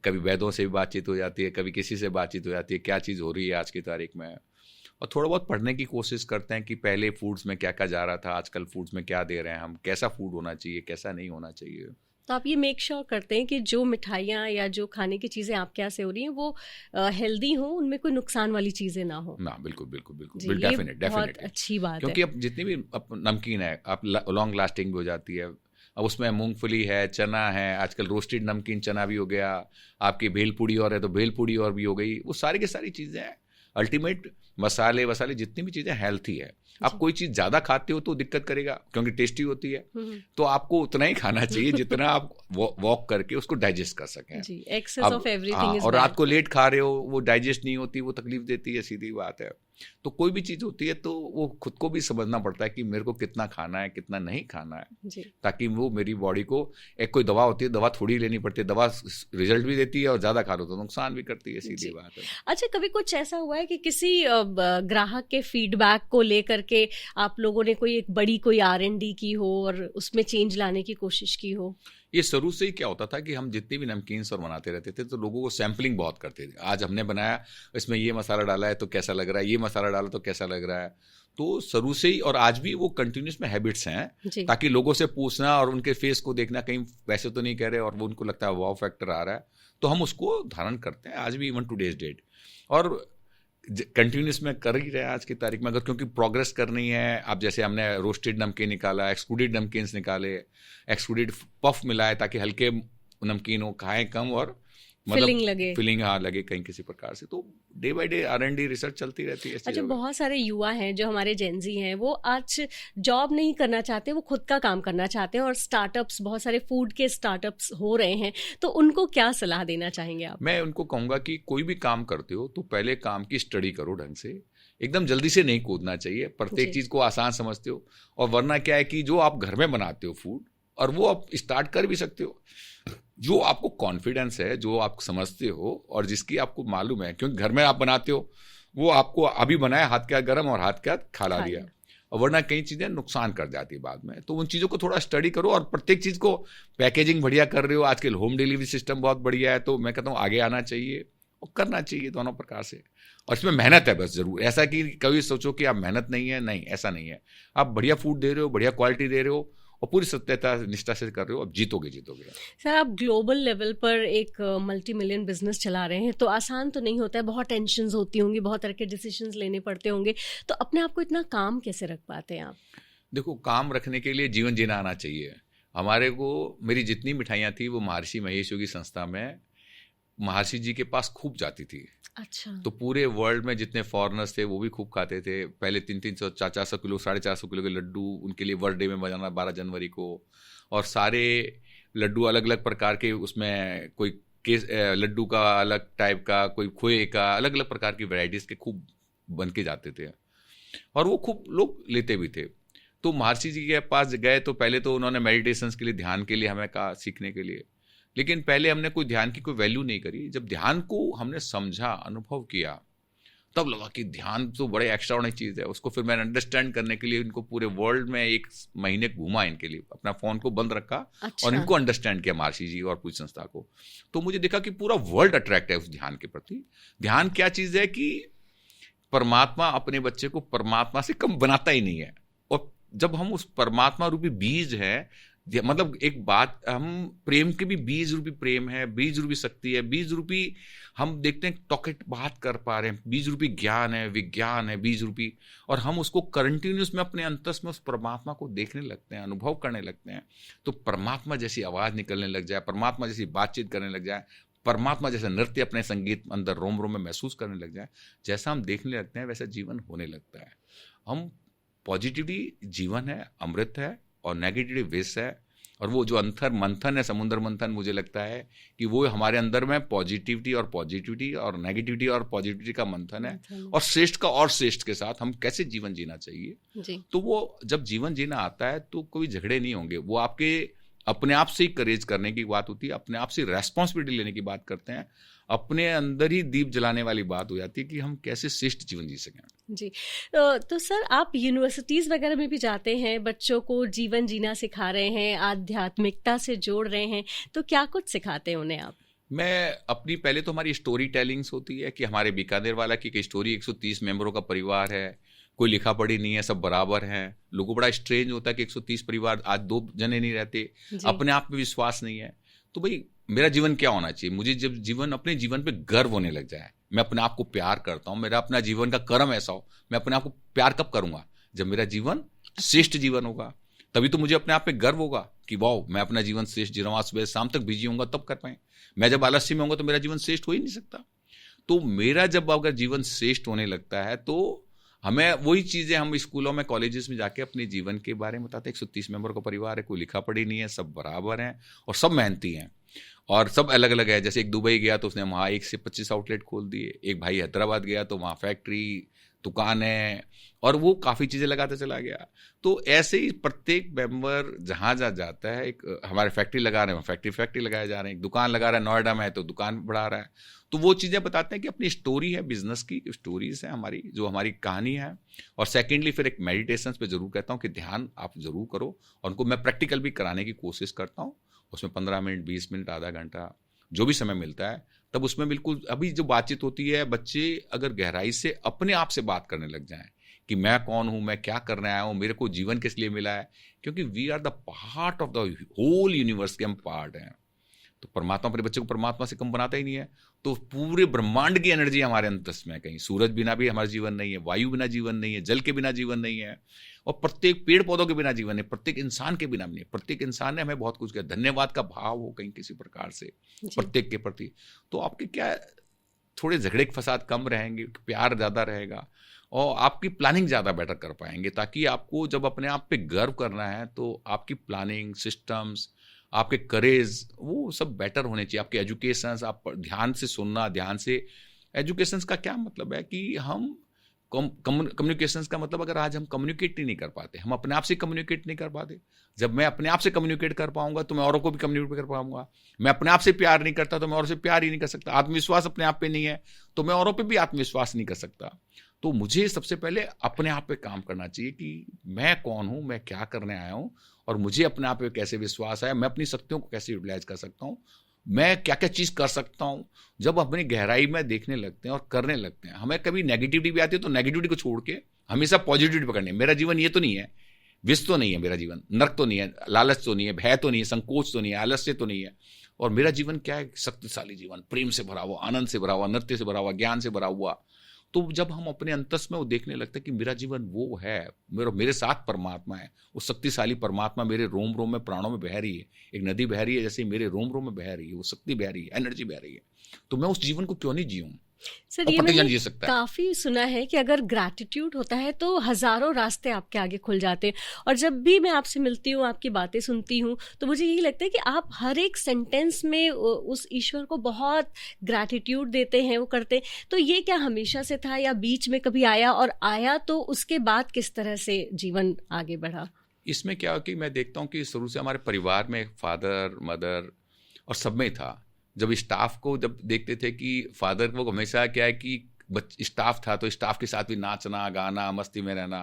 कभी वैद्यों से भी बातचीत हो जाती है, कभी किसी से बातचीत हो जाती है, क्या चीज़ हो रही है आज की तारीख में। और थोड़ा बहुत पढ़ने की कोशिश करते हैं कि पहले फूड्स में क्या क्या जा रहा था, आजकल फूड्स में क्या दे रहे हैं हम, कैसा फूड होना चाहिए, कैसा नहीं होना चाहिए। तो आप ये मेक श्योर करते हैं कि जो मिठाइयाँ या जो खाने की चीज़ें आपके यहाँ से हो रही हैं वो हेल्दी हो, उनमें कोई नुकसान वाली चीज़ें ना हो। ना, बिल्कुल बिल्कुल बिल्कुल, डेफिनेट बहुत अच्छी बात है, क्योंकि अब जितनी भी नमकीन है आप लॉन्ग लास्टिंग भी हो जाती है। अब उसमें मूंगफली है, चना है, आजकल रोस्टेड नमकीन चना भी हो गया, आपकी भेलपूड़ी और है तो भेलपूड़ी और भी हो गई। वो सारी की सारी चीज़ें अल्टीमेट मसाले जितनी भी चीज़ें हेल्थी है। आप कोई चीज़ ज़्यादा खाते हो तो दिक्कत करेगा क्योंकि टेस्टी होती है, तो आपको उतना ही खाना चाहिए जितना आप वॉक करके उसको डाइजेस्ट कर सकें। जी, एक्सेस ऑफ एवरीथिंग इज और रात को लेट खा रहे हो, वो डाइजेस्ट नहीं होती, वो तकलीफ देती है, सीधी बात है। तो कोई भी चीज़ होती है तो वो खुद को भी समझना पड़ता है कि मेरे को कितना खाना है, कितना नहीं खाना है, ताकि वो मेरी बॉडी को, एक कोई दवा होती है, दवा थोड़ी लेनी पड़ती है, दवा रिजल्ट भी देती है और ज़्यादा खा लो तो नुकसान भी करती है, सीधी बात है। अच्छा, कभी कुछ ऐसा हुआ है कि किसी ग्राहक के फीडबैक को लेकर के आप लोगों ने कोई एक बड़ी कोई R&D की हो और उसमें चेंज लाने की कोशिश की हो? ये शुरू से ही क्या होता था कि हम जितने भी नमकीन्स और बनाते रहते थे तो लोगों को सैम्पलिंग बहुत करते थे। आज हमने बनाया, इसमें ये मसाला डाला है तो कैसा लग रहा है, ये मसाला डाला तो कैसा लग रहा है। तो शुरू से ही, और आज भी वो कंटिन्यूस में हैबिट्स हैं, ताकि लोगों से पूछना और उनके फेस को देखना, कहीं वैसे तो नहीं कह रहे और वो उनको लगता है वाव फैक्टर आ रहा है, तो हम उसको धारण करते हैं आज भी, इवन टुडेज डेट। और कंटिन्यूस में कर ही रहे हैं आज की तारीख में, अगर क्योंकि प्रोग्रेस करनी है। आप जैसे हमने रोस्टेड नमकीन निकाला, एक्सक्लूडेड नमकीन्स निकाले, एक्सक्लूडेड पफ मिला है ताकि हल्के नमकीन हो, खाएं कम और मतलब फीलिंग लगे कहीं किसी प्रकार से। तो day by day R&D research चलती रहती है। अच्छा, बहुत सारे युवा हैं जो हमारे जेनजी हैं, वो आज जॉब नहीं करना चाहते, वो खुद का काम करना चाहते हैं और स्टार्टअप्स, बहुत सारे फूड के स्टार्टअप्स हो रहे हैं, तो उनको क्या सलाह देना चाहेंगे आप? मैं उनको कहूँगा कि कोई भी काम करते हो तो पहले काम की स्टडी करो ढंग से, एकदम जल्दी से नहीं कूदना चाहिए। प्रत्येक चीज़ को आसान समझते हो, और वरना क्या है कि जो आप घर में बनाते हो फूड, और वो आप स्टार्ट कर भी सकते हो, जो आपको कॉन्फिडेंस है, जो आप समझते हो और जिसकी आपको मालूम है, क्योंकि घर में आप बनाते हो, वो आपको अभी बनाया, हाथ के हाथ गर्म और हाथ के हाथ खा दिया, और वरना कई चीज़ें नुकसान कर जाती है बाद में। तो उन चीज़ों को थोड़ा स्टडी करो, और प्रत्येक चीज़ को पैकेजिंग बढ़िया कर रहे हो, आजकल होम डिलीवरी सिस्टम बहुत बढ़िया है, तो मैं कहता हूँ आगे आना चाहिए और करना चाहिए दोनों प्रकार से। और इसमें मेहनत है बस जरूर, ऐसा कि कभी सोचो कि आप मेहनत नहीं है, नहीं, ऐसा नहीं है। आप बढ़िया फूड दे रहे हो, बढ़िया क्वालिटी दे रहे हो और पूरी सत्यता निष्ठा से कर रहे हो, अब जीतोगे। सर, आप ग्लोबल लेवल पर एक मल्टी मिलियन बिजनेस चला रहे हैं, तो आसान तो नहीं होता है, बहुत टेंशन्स होती होंगी, बहुत तरह के डिसीजंस लेने पड़ते होंगे, तो अपने आप को इतना काम कैसे रख पाते हैं आप? देखो, काम रखने के लिए जीवन जीना आना चाहिए। हमारे को, मेरी जितनी मिठाइयाँ थी वो महर्षि महेश योगी संस्था में महर्षि जी के पास खूब जाती थी। अच्छा। तो पूरे वर्ल्ड में जितने फॉरेनर्स थे वो भी खूब खाते थे। पहले 300 400 किलो 450 किलो के लड्डू उनके लिए बर्थडे में बजाना 12 जनवरी को, और सारे लड्डू अलग अलग प्रकार के, उसमें कोई लड्डू का अलग टाइप का, कोई खोए का, अलग अलग प्रकार की वैरायटीज के खूब बन के जाते थे, और वो खूब लोग लेते भी थे। तो महर्षि जी के पास गए तो पहले तो उन्होंने मेडिटेशंस के लिए, ध्यान के लिए हमें कहा सीखने के लिए, लेकिन पहले हमने कोई ध्यान की कोई वैल्यू नहीं करी। जब ध्यान को हमने समझा, अनुभव किया, तब लगा कि ध्यान तो बड़े एक्स्ट्रा ऑर्डिनरी चीज़ है। उसको फिर मैंने अंडरस्टैंड करने के लिए इनको पूरे वर्ल्ड में 1 महीने घूमा, इनके लिए अपना फोन को बंद रखा। अच्छा। और इनको अंडरस्टैंड किया, महर्षि जी और पूरी संस्था को। तो मुझे देखा कि पूरा वर्ल्ड अट्रैक्ट है उस ध्यान के प्रति। ध्यान क्या चीज़ है कि परमात्मा अपने बच्चे को परमात्मा से कम बनाता ही नहीं है, और जब हम उस परमात्मा रूपी बीज है, मतलब एक बात, हम प्रेम के भी बीज रूपी प्रेम है, बीज रूपी शक्ति है, बीज रूपी हम देखते हैं टॉकेट बात कर पा रहे हैं, बीज रूपी ज्ञान है, विज्ञान है बीज रूपी, और हम उसको कंटिन्यूस में अपने अंतस में उस परमात्मा को देखने लगते हैं, अनुभव करने लगते हैं। तो परमात्मा जैसी आवाज़ निकलने लग जाए, परमात्मा जैसी बातचीत करने लग जाए, परमात्मा जैसा नृत्य अपने संगीत अंदर रोम रोम में महसूस करने लग जाए, जैसा हम देखने लगते हैं वैसा जीवन होने लगता है। हम पॉजिटिविटी जीवन है, अमृत है, और नेगेटिविटी विष है। और वो जो अंतर मंथन है, समुद्र मंथन, मुझे लगता है कि वो हमारे अंदर में पॉजिटिविटी और नेगेटिविटी और पॉजिटिविटी का मंथन है, और श्रेष्ठ का और श्रेष्ठ के साथ हम कैसे जीवन जीना चाहिए जी। तो वो जब जीवन जीना आता है तो कोई झगड़े नहीं होंगे, वो आपके अपने आप से ही करेज करने की बात होती है, अपने आप से रेस्पॉन्सिबिलिटी लेने की बात करते हैं, अपने अंदर ही दीप जलाने वाली बात हो जाती है कि हम कैसे श्रेष्ठ जीवन जी सकें जी। तो सर, आप यूनिवर्सिटीज़ वगैरह में भी जाते हैं, बच्चों को जीवन जीना सिखा रहे हैं, आध्यात्मिकता से जोड़ रहे हैं, तो क्या कुछ सिखाते हैं उन्हें आप? मैं अपनी, पहले तो हमारी स्टोरी टेलिंग्स होती है कि हमारे बीकानेर वाला की स्टोरी, 130 मेंबरों का परिवार है, कोई लिखा पढ़ी नहीं है, सब बराबर हैं। लोगों को बड़ा स्ट्रेंज होता है कि 130 परिवार, आज 2 जने नहीं रहते, अपने आप में विश्वास नहीं है। तो भाई मेरा जीवन क्या होना चाहिए? मुझे जब जीवन, अपने जीवन पे गर्व होने लग जाए, मैं अपने आप को प्यार करता हूँ, मेरा अपना जीवन का कर्म ऐसा हो, मैं अपने आप को प्यार कब करूंगा? जब मेरा जीवन श्रेष्ठ जीवन होगा, तभी तो मुझे अपने आप पे गर्व होगा कि वाह, मैं अपना जीवन श्रेष्ठ जी रहा हूँ, सुबह शाम तक बिजी होऊंगा तब कर पाए। मैं जब आलस्य में होऊंगा तो मेरा जीवन श्रेष्ठ हो ही नहीं सकता। तो मेरा जब अगर जीवन श्रेष्ठ होने लगता है तो हमें वही चीज़ें, हम स्कूलों में, कॉलेजेस में जाके अपने जीवन के बारे में बताते हैं। 130 मेंबर का परिवार है, कोई लिखा पढ़ी नहीं है, सब बराबर हैं और सब मेहनती हैं और सब अलग अलग है। जैसे एक दुबई गया तो उसने वहाँ 1 से 25 आउटलेट खोल दिए, एक भाई हैदराबाद गया तो वहाँ फैक्ट्री, दुकान है, और वो काफ़ी चीज़ें लगाता चला गया। तो ऐसे ही प्रत्येक मेंबर जहाँ जाता है, एक हमारे फैक्ट्री लगा रहे हैं, फैक्ट्री लगाए जा रहे हैं, एक दुकान लगा रहा है नोएडा में तो दुकान बढ़ा रहा है। तो वो चीज़ें बताते हैं कि अपनी स्टोरी है, बिजनेस की स्टोरीज है हमारी, जो हमारी कहानी है। और सेकेंडली फिर एक मेडिटेशन पे जरूर कहता हूँ कि ध्यान आप जरूर करो, और उनको मैं प्रैक्टिकल भी कराने की कोशिश करता हूँ। उसमें 15 मिनट, 20 मिनट, आधा घंटा, जो भी समय मिलता है, तब उसमें बिल्कुल अभी जो बातचीत होती है, बच्चे अगर गहराई से अपने आप से बात करने लग जाएं कि मैं कौन हूँ, मैं क्या करने आया हूँ, मेरे को जीवन किस लिए मिला है, क्योंकि we are the part of the whole universe के हम पार्ट हैं। तो परमात्मा अपने बच्चे को परमात्मा से कम बनाता ही नहीं है। तो पूरे ब्रह्मांड की एनर्जी हमारे अंतस में, कहीं सूरज बिना भी हमारा जीवन नहीं है, वायु बिना जीवन नहीं है, जल के बिना जीवन नहीं है, और प्रत्येक पेड़ पौधों के बिना जीवन है, प्रत्येक इंसान के बिना नहीं है। प्रत्येक इंसान ने हमें बहुत कुछ किया। धन्यवाद का भाव हो कहीं किसी प्रकार से प्रत्येक के प्रति, तो आपके क्या थोड़े झगड़े फसाद कम रहेंगे, प्यार ज़्यादा रहेगा, और आपकी प्लानिंग ज़्यादा बेटर कर पाएंगे। ताकि आपको जब अपने आप पे गर्व करना है तो आपकी प्लानिंग, सिस्टम्स, आपके करेज, वो सब बेटर होने चाहिए। आपके एजुकेशंस, आप ध्यान से सुनना, ध्यान से, एजुकेशंस का क्या मतलब है कि हम कम्युनिकेशंस का मतलब, अगर आज हम कम्युनिकेट ही नहीं कर पाते, हम अपने आप से कम्युनिकेट नहीं कर पाते, जब मैं अपने आप से कम्युनिकेट कर पाऊंगा तो मैं औरों को भी कम्युनिकेट कर पाऊंगा। मैं अपने आप से प्यार नहीं करता तो मैं औरों से प्यार ही नहीं कर सकता। आत्मविश्वास अपने आप पे नहीं है तो मैं औरों पे भी आत्मविश्वास नहीं कर सकता। तो मुझे सबसे पहले अपने आप पे काम करना चाहिए कि मैं कौन हूँ, मैं क्या करने आया हूँ, और मुझे अपने आप पे कैसे विश्वास है, मैं अपनी शक्तियों को कैसे यूटिलाइज कर सकता हूँ, मैं क्या क्या चीज़ कर सकता हूँ। जब अपनी गहराई में देखने लगते हैं और करने लगते हैं, हमें कभी नेगेटिविटी भी आती है तो नेगेटिविटी को छोड़ के हमेशा पॉजिटिविटी पकड़नी है। मेरा जीवन ये तो नहीं है, विष तो नहीं है, मेरा जीवन नरक तो नहीं है, लालच तो नहीं है, भय तो नहीं है, संकोच तो नहीं है, आलस्य तो नहीं है, और मेरा जीवन क्या है, शक्तिशाली जीवन, प्रेम से भरा हुआ, आनंद से भरा हुआ, नृत्य से भरा हुआ, ज्ञान से भरा हुआ। तो जब हम अपने अंतस में वो देखने लगते हैं कि मेरा जीवन वो है, मेरे साथ परमात्मा है, वो शक्तिशाली परमात्मा मेरे रोम रोम में, प्राणों में बह रही है, एक नदी बह रही है जैसे मेरे रोम रोम में बह रही है, वो शक्ति बह रही है, एनर्जी बह रही है, तो मैं उस जीवन को क्यों नहीं जीऊं? सर, और ये प्रत्येक जन मैंने जी सकता है। काफी सुना है कि अगर ग्रैटिट्यूड होता है तो हजारों रास्ते आपके आगे खुल जाते हैं। और जब भी मैं आपसे मिलती हूँ, आपकी बातें सुनती हूँ, तो मुझे यही लगता है कि आप हर एक सेंटेंस में उस ईश्वर को बहुत ग्रैटिट्यूड देते हैं, वो करते हैं। तो ये क्या हमेशा से था या बीच में कभी आया, और आया तो उसके बाद किस तरह से जीवन आगे बढ़ा? इसमें क्या हो कि मैं देखता हूँ कि शुरू से हमारे परिवार में फादर, मदर और सब में था। जब स्टाफ को जब देखते थे कि फादर को हमेशा क्या है कि स्टाफ था तो स्टाफ के साथ भी नाचना, गाना, मस्ती में रहना,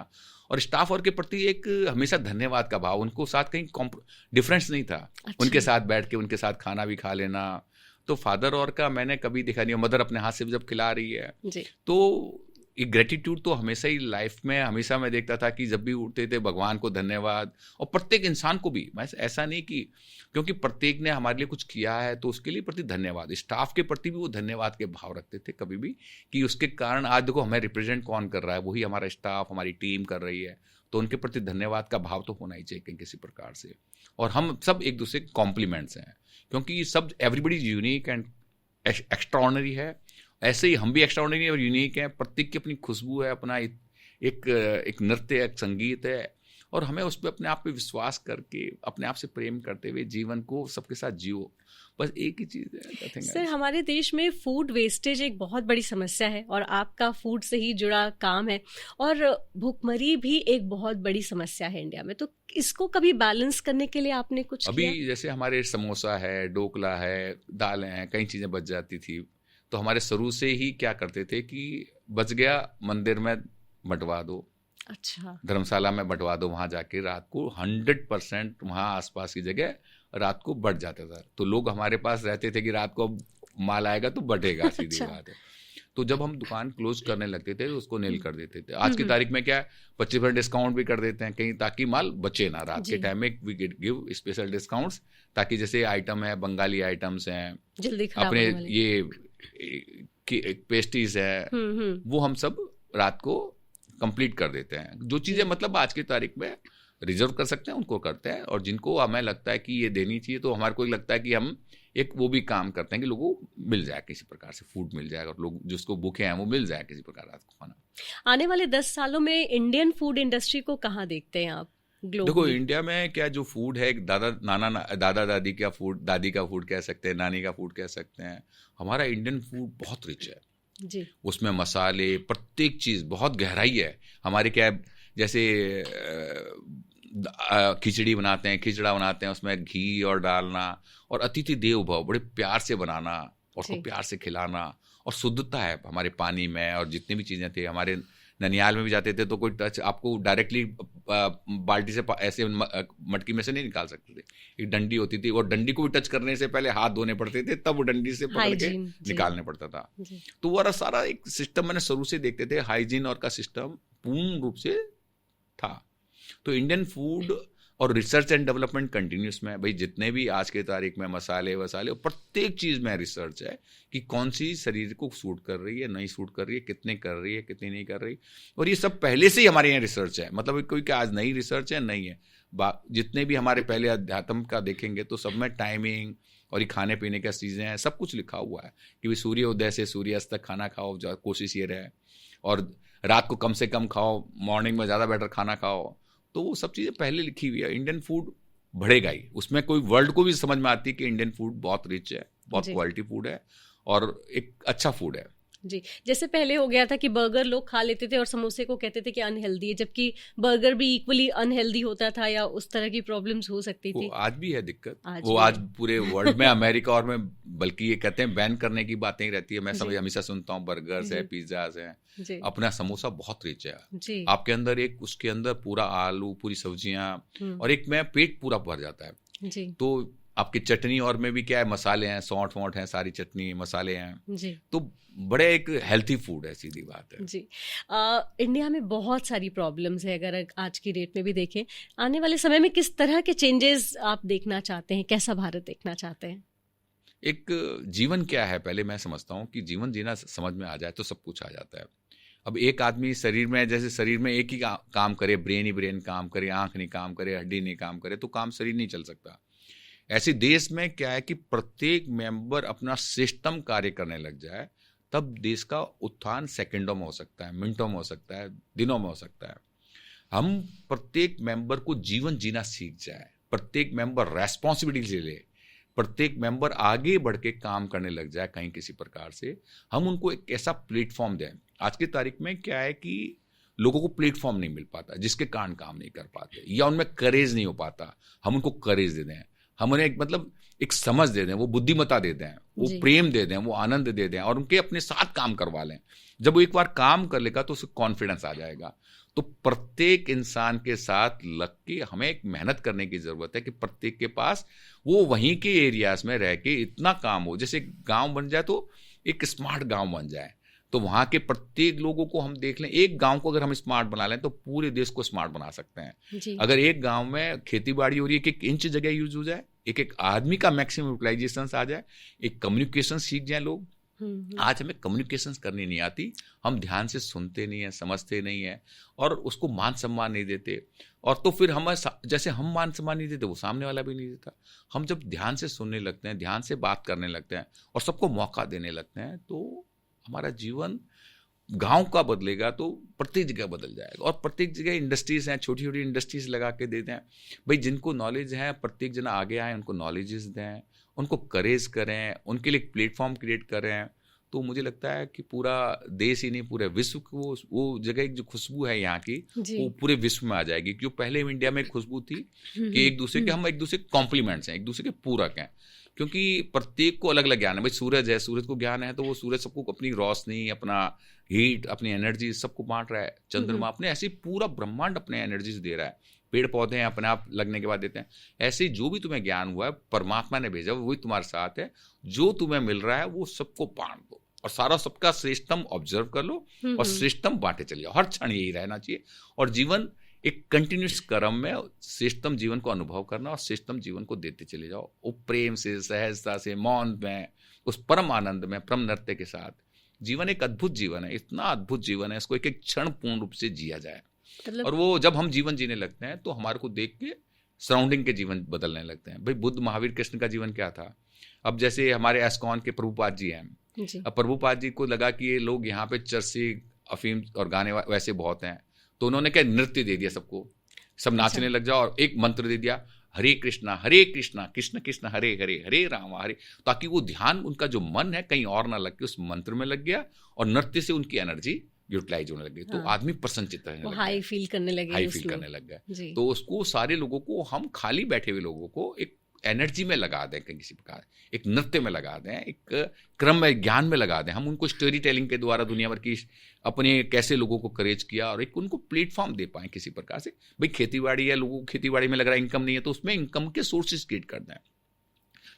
और स्टाफ और के प्रति एक हमेशा धन्यवाद का भाव, उनको साथ कहीं डिफरेंस नहीं था। अच्छा। उनके साथ बैठ के उनके साथ खाना भी खा लेना, तो फादर और का मैंने कभी देखा नहीं। मदर अपने हाथ से जब खिला रही है जी। तो एक ग्रेटिट्यूड तो हमेशा ही लाइफ में, हमेशा मैं देखता था कि जब भी उठते थे भगवान को धन्यवाद, और प्रत्येक इंसान को भी। मैं ऐसा नहीं कि क्योंकि प्रत्येक ने हमारे लिए कुछ किया है तो उसके लिए प्रति धन्यवाद। स्टाफ के प्रति भी वो धन्यवाद के भाव रखते थे कभी भी, कि उसके कारण आज देखो हमें रिप्रेजेंट कौन कर रहा है, वही हमारा स्टाफ, हमारी टीम कर रही है, तो उनके प्रति धन्यवाद का भाव तो होना ही चाहिए कहीं किसी प्रकार से। और हम सब एक दूसरे के कॉम्प्लीमेंट्स हैं, क्योंकि सब एवरीबडी यूनिक एंड एक्स्ट्राऑर्डिनरी है। ऐसे ही हम भी एक्स्ट्राऑर्डिनरी और यूनिक हैं। प्रत्येक की अपनी खुशबू है, अपना एक नृत्य, एक संगीत है, और हमें उस पर अपने आप पे विश्वास करके, अपने आप से प्रेम करते हुए जीवन को सबके साथ जियो। बस एक ही चीज़ है। सर, हमारे देश में फूड वेस्टेज एक बहुत बड़ी समस्या है, और आपका फूड से ही जुड़ा काम है, और भूखमरी भी एक बहुत बड़ी समस्या है इंडिया में। तो इसको कभी बैलेंस करने के लिए आपने कुछ अभी किया? जैसे हमारे समोसा है, डोकला है, दालें हैं, कई चीज़ें बच जाती थी, तो हमारे शुरू से ही क्या करते थे कि बच गया मंदिर में बंटवा दो। अच्छा। धर्मशाला में बंटवा दो, वहाँ जाके रात को 100% वहाँ आसपास की जगह रात को बढ़ जाता था। तो लोग हमारे पास रहते थे कि रात को माल आएगा तो बढ़ेगा, सीधी अच्छा। बात है। तो जब हम दुकान क्लोज करने लगते थे तो उसको नील कर देते थे। आज की तारीख में क्या है, 25% डिस्काउंट भी कर देते हैं कहीं, ताकि माल बचे ना। रात के टाइम में वी गिव स्पेशल डिस्काउंट्स, ताकि जैसे आइटम है, बंगाली आइटम्स हैं, जल्दी खराब अपने होने वाले। ये पेस्ट्रीज है, वो हम सब रात को कंप्लीट कर देते हैं। जो चीज़ें मतलब आज की तारीख में रिजर्व कर सकते हैं उनको करते हैं, और जिनको हमें लगता है कि ये देनी चाहिए तो हमारे को लगता है कि हम एक वो भी काम करते हैं कि लोगों को मिल जाए, किसी प्रकार से फूड मिल जाए, और लोग जिसको भूखे हैं वो मिल जाए किसी प्रकार रात को खाना। आने वाले 10 सालों में इंडियन फूड इंडस्ट्री को कहाँ देखते हैं आप देखो ग्लोबली? इंडिया में क्या जो फूड है, एक दादा दादी का फूड, दादी का फूड कह सकते हैं, नानी का फूड कह सकते हैं। हमारा इंडियन फूड बहुत रिच है जी। उसमें मसाले, प्रत्येक चीज़ बहुत गहराई है। हमारे क्या है, जैसे खिचड़ी बनाते हैं, खिचड़ा बनाते हैं, उसमें घी और डालना, और अतिथि देवो भव, बड़े प्यार से बनाना और उसको प्यार से खिलाना, और शुद्धता है हमारे पानी में। और जितनी भी चीज़ें थी, हमारे ननियाल में भी जाते थे तो कोई टच आपको डायरेक्टली बाल्टी से ऐसे मटकी में से नहीं निकाल सकते थे। एक डंडी होती थी, और डंडी को भी टच करने से पहले हाथ धोने पड़ते थे, तब वो डंडी से पकड़ के निकालने पड़ता था। तो वो सारा एक सिस्टम मैंने शुरू से देखते थे, हाइजीन और का सिस्टम पूर्ण रूप से था। तो इंडियन फूड और रिसर्च एंड डेवलपमेंट कंटिन्यूस में, भाई जितने भी आज के तारीख में मसाले वसाले, प्रत्येक चीज़ में रिसर्च है कि कौन सी शरीर को सूट कर रही है, नहीं सूट कर रही है, कितने कर रही है, कितनी नहीं कर रही। और ये सब पहले से ही हमारे यहाँ रिसर्च है, मतलब कोई कि आज नई रिसर्च है नहीं है। जितने भी हमारे पहले अध्यात्म का देखेंगे तो सब में टाइमिंग और ये खाने पीने की चीज़ें हैं, सब कुछ लिखा हुआ है कि भाई सूर्योदय से सूर्यास्त तक खाना खाओ, कोशिश ये रहे, और रात को कम से कम खाओ, मॉर्निंग में ज़्यादा बेटर खाना खाओ। तो वो सब चीज़ें पहले लिखी हुई है। इंडियन फूड बढ़ेगा ही, उसमें कोई वर्ल्ड को भी समझ में आती है कि इंडियन फूड बहुत रिच है, बहुत क्वालिटी फूड है और एक अच्छा फूड है। जी, जैसे पहले हो गया था कि बर्गर लोग खा लेते थे और समोसे को कहते थे कि अनहेल्दी है, जबकि बर्गर भी इक्वली अनहेल्दी होता था, या उस तरह की प्रॉब्लम्स हो सकती थी। वो आज भी है दिक्कत, आज पूरे वर्ल्ड में, अमेरिका और में, बल्कि ये कहते हैं बैन करने की बातें ही रहती है। मैं समझ हमेशा सुनता हूँ बर्गर्स है, पिज्जाज है, अपना समोसा बहुत रिच है। आपके अंदर एक, उसके अंदर पूरा आलू, पूरी सब्जियां, और एक में पेट पूरा भर जाता है। तो आपकी चटनी और में भी क्या है, मसाले हैं, सौंठ वौंठ हैं, सारी चटनी मसाले हैं जी। तो बड़े एक हेल्थी फूड है, सीधी बात है जी। इंडिया में बहुत सारी प्रॉब्लम्स है, अगर आज की डेट में भी देखें, आने वाले समय में किस तरह के चेंजेस आप देखना चाहते हैं, कैसा भारत देखना चाहते हैं? एक जीवन क्या है, पहले मैं समझता हूँ कि जीवन जीना समझ में आ जाए तो सब कुछ आ जाता है। अब एक आदमी शरीर में, जैसे शरीर में एक ही काम करे, ब्रेन ही ब्रेन काम करे, आंख नहीं काम करे, हड्डी नहीं काम करे, तो काम शरीर नहीं चल सकता। ऐसे देश में क्या है कि प्रत्येक मेंबर अपना सिस्टम कार्य करने लग जाए, तब देश का उत्थान सेकंडों में हो सकता है, मिनटों में हो सकता है, दिनों में हो सकता है। हम प्रत्येक मेंबर को जीवन जीना सीख जाए, प्रत्येक मेंबर रेस्पॉन्सिबिलिटी ले, प्रत्येक मेंबर आगे बढ़ के काम करने लग जाए कहीं किसी प्रकार से, हम उनको एक ऐसा प्लेटफॉर्म दें। आज की तारीख में क्या है कि लोगों को प्लेटफॉर्म नहीं मिल पाता, जिसके कारण काम नहीं कर पाते, या उनमें करेज नहीं हो पाता। हम उनको करेज दे दें, हम उन्हें एक समझ दे दें, वो बुद्धिमत्ता दे दें, वो प्रेम दे दें, वो आनंद दे दें, और उनके अपने साथ काम करवा लें। जब वो एक बार काम कर लेगा तो उसे कॉन्फिडेंस आ जाएगा। तो प्रत्येक इंसान के साथ लग के हमें एक मेहनत करने की जरूरत है कि प्रत्येक के पास वो वहीं के एरियाज में रह के इतना काम हो, जैसे गांव बन जाए तो एक स्मार्ट गांव बन जाए, तो वहां के प्रत्येक लोगों को हम देख लें। एक गांव को अगर हम स्मार्ट बना लें तो पूरे देश को स्मार्ट बना सकते हैं। अगर एक गांव में खेती बाड़ी हो रही है, एक इंच जगह यूज हो जाए, एक आदमी का मैक्सिमम यूटिलाइजेशन आ जाए, एक कम्युनिकेशन सीख जाए लोग। आज हमें कम्युनिकेशन करनी नहीं आती, हम ध्यान से सुनते नहीं है, समझते नहीं है, और उसको मान सम्मान नहीं देते। और तो फिर हम, जैसे हम मान सम्मान नहीं देते, वो सामने वाला भी नहीं देता। हम जब ध्यान से सुनने लगते हैं, ध्यान से बात करने लगते हैं और सबको मौका देने लगते हैं, तो हमारा जीवन गांव का बदलेगा तो प्रत्येक जगह बदल जाएगा। और प्रत्येक जगह इंडस्ट्रीज हैं, छोटी छोटी इंडस्ट्रीज लगा के देते हैं भाई, जिनको नॉलेज है प्रत्येक जना आगे आए, उनको नॉलेजेस दें, उनको करेज करें, उनके लिए एक प्लेटफॉर्म क्रिएट करें। तो मुझे लगता है कि पूरा देश ही नहीं, पूरे विश्व को वो जगह जो खुशबू है यहाँ की, वो पूरे विश्व में आ जाएगी। क्यों, पहले इंडिया में खुशबू थी कि एक दूसरे के, हम एक दूसरे के कॉम्प्लीमेंट्स हैं, एक दूसरे के पूरक हैं, क्योंकि प्रत्येक को अलग अलग ज्ञान है। भाई सूरज है, सूरज को ज्ञान है, तो वो सूरज सबको अपनी रोशनी, अपना हीट, अपनी एनर्जी सबको बांट रहा है। चंद्रमा अपने, ऐसे पूरा ब्रह्मांड अपने एनर्जीज दे रहा है। पेड़ पौधे हैं, अपने आप लगने के बाद देते हैं। ऐसे जो भी तुम्हें ज्ञान हुआ है, परमात्मा ने भेजा, वही तुम्हारे साथ है। जो तुम्हें मिल रहा है वो सबको बांट दो, और सारा सबका श्रेष्ठतम ऑब्जर्व कर लो और श्रेष्ठतम बांटे चले जाओ। हर क्षण यही रहना चाहिए, और जीवन एक कंटिन्यूस क्रम में श्रेष्ठतम जीवन को अनुभव करना और श्रेष्ठतम जीवन को देते चले जाओ। वो प्रेम से, सहजता से, मौन में, उस परम आनंद में, परम नृत्य के साथ। जीवन एक अद्भुत जीवन है, इतना अद्भुत जीवन है, इसको एक एक क्षण पूर्ण रूप से जिया जाए। और वो जब हम जीवन जीने लगते हैं तो हमारे को देख के सराउंडिंग के जीवन बदलने लगते हैं। भाई बुद्ध, महावीर, कृष्ण का जीवन क्या था? अब जैसे हमारे एस्कॉन के प्रभुपाद जी हैं, अब प्रभुपाद जी को लगा कि ये लोग यहाँ पे चरसी, अफीम और गाने वैसे बहुत हैं, तो उन्होंने क्या नृत्य दे दिया सबको, सब नाचने लग जाओ, और एक मंत्र दे दिया, हरे कृष्णा कृष्ण कृष्ण हरे हरे, हरे राम हरे, ताकि वो ध्यान, उनका जो मन है कहीं और ना लग के उस मंत्र में लग गया, और नृत्य से उनकी एनर्जी यूटिलाइज होने लगी। तो आदमी प्रसन्नचित्त रहने लगा, हाई फील करने लग गया। तो उसको, सारे लोगों को, हम खाली बैठे हुए लोगों को एक एनर्जी में लगा दें, किसी प्रकार एक नृत्य में लगा दें, एक क्रम में, ज्ञान में लगा दें। हम उनको स्टोरी टेलिंग के द्वारा दुनिया भर की अपने कैसे लोगों को करेज किया, और एक उनको प्लेटफॉर्म दे पाएं किसी प्रकार से। भाई खेतीबाड़ी है, लोगों को खेतीबाड़ी में लग रहा है इनकम नहीं है, तो उसमें इनकम के सोर्सेज क्रिएट कर दें।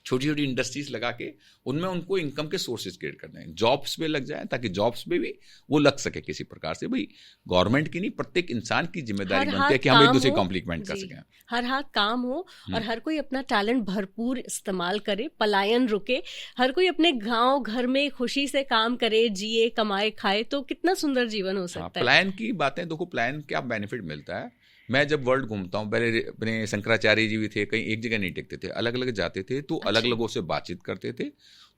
छोटी छोटी इंडस्ट्रीज लगा के उनमें उनको इनकम के सोर्सेज क्रिएट कर दें, जॉब्स पे लग जाएं, ताकि जॉब्स पे भी वो लग सके किसी प्रकार से। भाई गवर्नमेंट की नहीं, प्रत्येक इंसान की जिम्मेदारी बनती है कि हम एक दूसरे कॉम्प्लीमेंट कर सकें, हर हाथ काम हो, और हर कोई अपना टैलेंट भरपूर इस्तेमाल करे, पलायन रुके, हर कोई अपने गांव घर में खुशी से काम करे, जिए, कमाए, खाए, तो कितना सुंदर जीवन हो सकता है। पलायन की बातें देखो, पलायन क्या बेनिफिट मिलता है। मैं जब वर्ल्ड घूमता हूँ, पहले अपने शंकराचार्य जी भी थे, कहीं एक जगह नहीं टिकते थे, अलग अलग जाते थे, तो अलग लोगों से बातचीत करते थे,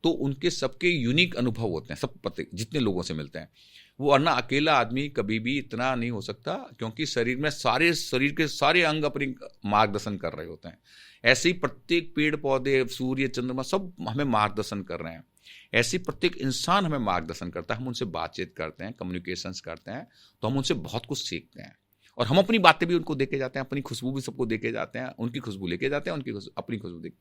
तो उनके सबके यूनिक अनुभव होते हैं, सब पते जितने लोगों से मिलते हैं वो। वरना अकेला आदमी कभी भी इतना नहीं हो सकता, क्योंकि शरीर में शरीर के सारे अंग अपनी मार्गदर्शन कर रहे होते हैं। ऐसे ही प्रत्येक पेड़ पौधे, सूर्य, चंद्रमा, सब हमें मार्गदर्शन कर रहे हैं। ऐसे प्रत्येक इंसान हमें मार्गदर्शन करता है। हम उनसे बातचीत करते हैं, कम्युनिकेशंस करते हैं, तो हम उनसे बहुत कुछ सीखते हैं, और हम अपनी बातें भी उनको देके जाते हैं, अपनी खुशबू भी सबको देके जाते हैं, उनकी खुशबू लेके जाते हैं, उनकी अपनी खुशबू देके।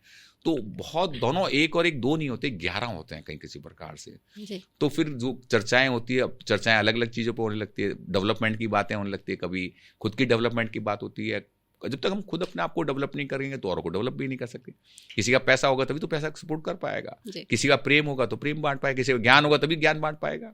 तो बहुत, दोनों एक और एक दो नहीं होते, 11 होते हैं कहीं किसी प्रकार से जी। तो फिर जो चर्चाएं होती है, अब चर्चाएं अलग अलग चीज़ों पर होने लगती है, डेवलपमेंट की बातें होने लगती है, कभी खुद की डेवलपमेंट की बात होती है। जब तक हम खुद अपने आप को डेवलप नहीं करेंगे तो औरों को डेवलप भी नहीं कर सकते। किसी का पैसा होगा तभी तो पैसा सपोर्ट कर पाएगा, किसी का प्रेम होगा तो प्रेम बांट पाएगा, किसी का ज्ञान होगा तभी ज्ञान बांट पाएगा,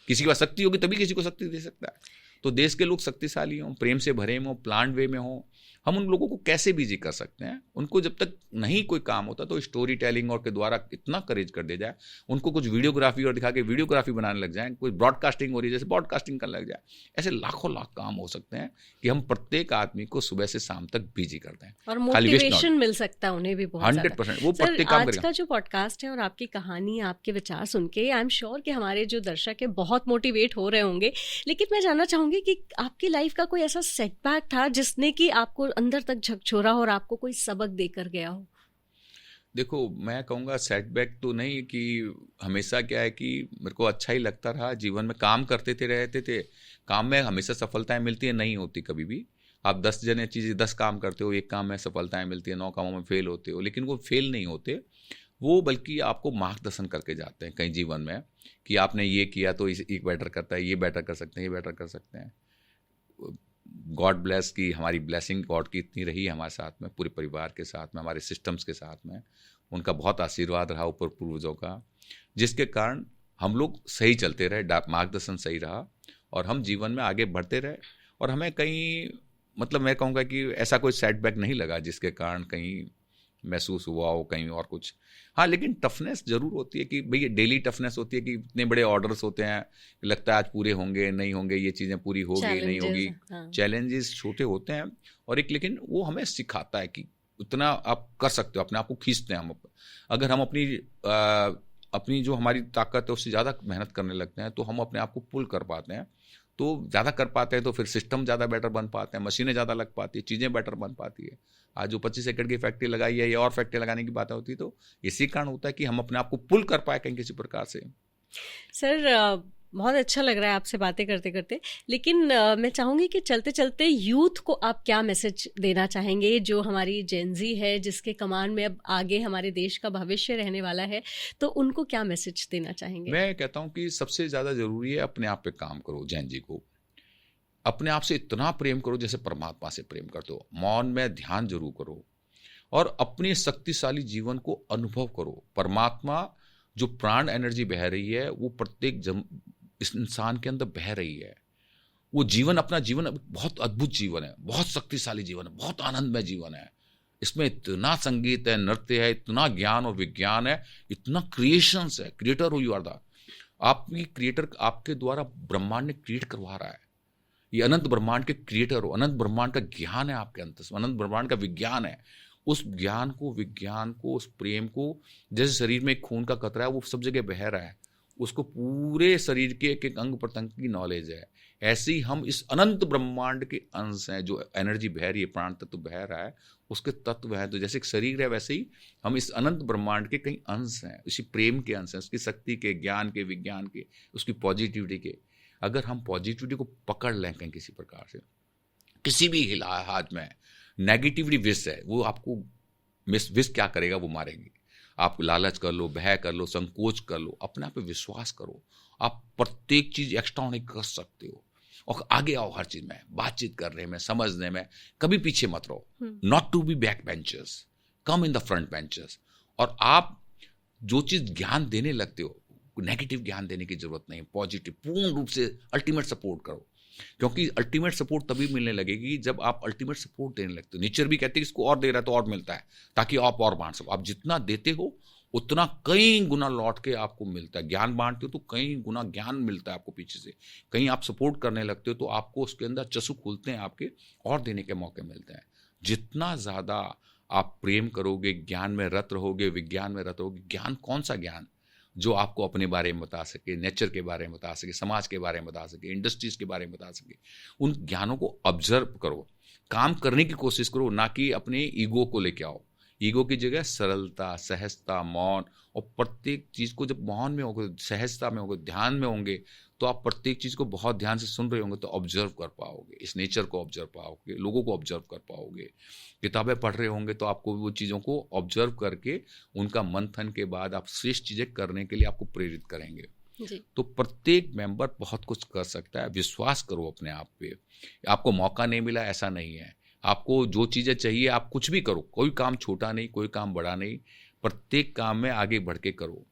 किसी के पास शक्ति होगी तभी किसी को शक्ति दे सकता है। तो देश के लोग शक्तिशाली हों, प्रेम से भरे हों, प्लांट वे में हों, हम उन लोगों को कैसे बिजी कर सकते हैं? उनको जब तक नहीं कोई काम होता तो स्टोरी टेलिंग और के द्वारा इतना करेज कर दिया जाए, उनको कुछ वीडियोग्राफी और दिखा के वीडियोग्राफी बनाने लग जाए, कोई ब्रॉडकास्टिंग हो रही है जैसे ब्रॉडकास्टिंग करने लग जाए। ऐसे लाखों लाख काम हो सकते हैं कि हम प्रत्येक आदमी को सुबह से शाम तक बिजी करते हैं और मोटिवेशन मिल सकता है उन्हें भी बहुत 100%। वो सर, प्रत्येक काम आज करेगा। का जो पॉडकास्ट है और आपकी कहानी, आपके विचार सुन के आई एम श्योर कि हमारे जो दर्शक है बहुत मोटिवेट हो रहे होंगे। लेकिन मैं जानना चाहूंगी कि आपकी लाइफ का कोई ऐसा सेटबैक था जिसने कि आपको अंदर तक झकझोरा और आपको कोई सबक देकर गया हो? देखो, मैं कहूँगा सेटबैक तो नहीं, कि हमेशा क्या है कि मेरे को अच्छा ही लगता रहा जीवन में, काम करते थे रहते थे, काम में हमेशा सफलताएं मिलती है नहीं होती कभी भी। आप 10 जने चीज़ें 10 काम करते हो, एक काम में सफलताएं मिलती है, 9 कामों में फेल होते हो, लेकिन वो फेल नहीं होते, वो बल्कि आपको मार्गदर्शन करके जाते हैं कहीं जीवन में, कि आपने ये किया तो इस एक बेटर करता है, ये बेटर कर सकते हैं, ये बेटर कर सकते हैं। गॉड ब्लेस की हमारी ब्लेसिंग गॉड की इतनी रही है हमारे साथ में, पूरे परिवार के साथ में, हमारे सिस्टम्स के साथ में, उनका बहुत आशीर्वाद रहा ऊपर पूर्वजों का, जिसके कारण हम लोग सही चलते रहे, मार्गदर्शन सही रहा और हम जीवन में आगे बढ़ते रहे। और हमें कहीं मतलब मैं कहूँगा कि ऐसा कोई सेटबैक नहीं लगा जिसके कारण कहीं महसूस हुआ हो कहीं और कुछ। हाँ, लेकिन टफनेस जरूर होती है कि भाई डेली टफनेस होती है कि इतने बड़े ऑर्डर्स होते हैं, लगता है आज पूरे होंगे नहीं होंगे, ये चीज़ें पूरी होगी नहीं होगी, चैलेंजेस छोटे होते हैं। और एक लेकिन वो हमें सिखाता है कि उतना आप कर सकते हो, अपने आप को खींचते हैं हम। अगर हम अपनी जो हमारी ताकत है उससे ज़्यादा मेहनत करने लगते हैं तो हम अपने आप को पुल कर पाते हैं, तो ज़्यादा कर पाते हैं, तो फिर सिस्टम ज़्यादा बेटर बन पाते हैं, मशीनें ज़्यादा लग पाती है, चीज़ें बेटर बन पाती है। आज जो 25 एकड़ की फैक्ट्री लगाई है या और फैक्ट्री लगाने की बात होती है, तो इसी कारण होता है कि हम अपने आप को पुल कर पाए कहीं किसी प्रकार से। सर, बहुत अच्छा लग रहा है आपसे बातें करते करते, लेकिन मैं चाहूँगी कि चलते चलते यूथ को आप क्या मैसेज देना चाहेंगे, जो हमारी जेनजी है जिसके कमान में अब आगे हमारे देश का भविष्य रहने वाला है, तो उनको क्या मैसेज देना चाहेंगे? मैं कहता हूँ कि सबसे ज़्यादा ज़रूरी है अपने आप पे काम करो। जेनजी को अपने आप से इतना प्रेम करो जैसे परमात्मा से प्रेम करते हो, मौन में ध्यान जरूर करो और अपने शक्तिशाली जीवन को अनुभव करो। परमात्मा जो प्राण एनर्जी बह रही है वो प्रत्येक इस इंसान के अंदर बह रही है। वो जीवन, अपना जीवन बहुत अद्भुत जीवन है, बहुत शक्तिशाली जीवन है, बहुत आनंदमय जीवन है। इसमें इतना संगीत है, नृत्य है, इतना ज्ञान और विज्ञान है, इतना क्रिएशंस है। क्रिएटर हो, यू आर द आपकी क्रिएटर आपके द्वारा ब्रह्मांड ने क्रिएट करवा रहा है। ये अनंत ब्रह्मांड के क्रिएटर हो, अनंत ब्रह्मांड का ज्ञान है आपके अंदर, अनंत ब्रह्मांड का विज्ञान है। उस ज्ञान को, विज्ञान को, उस प्रेम को, जैसे शरीर में एक खून का कतरा है वो सब जगह बह रहा है, उसको पूरे शरीर के एक एक अंग प्रत्यंग की नॉलेज है। ऐसे ही हम इस अनंत ब्रह्मांड के अंश हैं, जो एनर्जी बह रही है, प्राण तत्व बह रहा है, उसके तत्व है। तो जैसे एक शरीर है वैसे ही हम इस अनंत ब्रह्मांड के कई अंश हैं, इसी प्रेम के अंश हैं, उसकी शक्ति के, ज्ञान के, विज्ञान के, उसकी पॉजिटिविटी के। अगर हम पॉजिटिविटी को पकड़ लें कहीं किसी प्रकार से, किसी भी हाथ में नेगेटिविटी विष है, वो आपको विष क्या करेगा, वो मारेंगे। आप लालच कर लो, भय कर लो, संकोच कर लो, अपने आप पे विश्वास करो। आप प्रत्येक चीज एक्स्ट्रा नहीं कर सकते हो और आगे आओ हर चीज में, बातचीत करने में, समझने में, कभी पीछे मत रहो। Not to be back benchers, come in the front benchers. और आप जो चीज ज्ञान देने लगते हो, नेगेटिव ज्ञान देने की जरूरत नहीं, पॉजिटिव पूर्ण रूप से अल्टीमेट सपोर्ट करो, क्योंकि अल्टीमेट सपोर्ट तभी मिलने लगेगी जब आप अल्टीमेट सपोर्ट देने लगते हो। नेचर भी कहते हैं इसको और दे रहा है तो और मिलता है, ताकि आप और बांट सको। आप जितना देते हो उतना कई गुना लौट के आपको मिलता है। ज्ञान बांटते हो तो कई गुना ज्ञान मिलता है आपको पीछे से। कहीं आप सपोर्ट करने लगते हो तो आपको उसके अंदर चसु खुलते हैं आपके, और देने के मौके मिलते हैं। जितना ज़्यादा आप प्रेम करोगे, ज्ञान में रत रहोगे, विज्ञान में रत रहोगे। ज्ञान कौन सा ज्ञान? जो आपको अपने बारे में बता सके, नेचर के बारे में बता सके, समाज के बारे में बता सके, इंडस्ट्रीज के बारे में बता सके। उन ज्ञानों को ऑब्जर्व करो, काम करने की कोशिश करो, ना कि अपने ईगो को लेके आओ। ईगो की जगह सरलता, सहजता, मौन, और प्रत्येक चीज को जब मौन में होगे, सहजता में होगे, ध्यान में होंगे, तो आप प्रत्येक चीज को बहुत ध्यान से सुन रहे होंगे, तो ऑब्जर्व कर पाओगे, इस नेचर को ऑब्जर्व पाओगे, लोगों को ऑब्जर्व कर पाओगे। किताबें पढ़ रहे होंगे तो आपको वो चीज़ों को ऑब्जर्व करके उनका मंथन के बाद आप श्रेष्ठ चीज़ें करने के लिए आपको प्रेरित करेंगे जी। तो प्रत्येक मेंबर बहुत कुछ कर सकता है। विश्वास करो अपने आप पे। आपको मौका नहीं मिला ऐसा नहीं है, आपको जो चीज़ें चाहिए आप कुछ भी करो। कोई काम छोटा नहीं, कोई काम बड़ा नहीं, प्रत्येक काम में आगे बढ़ के करो।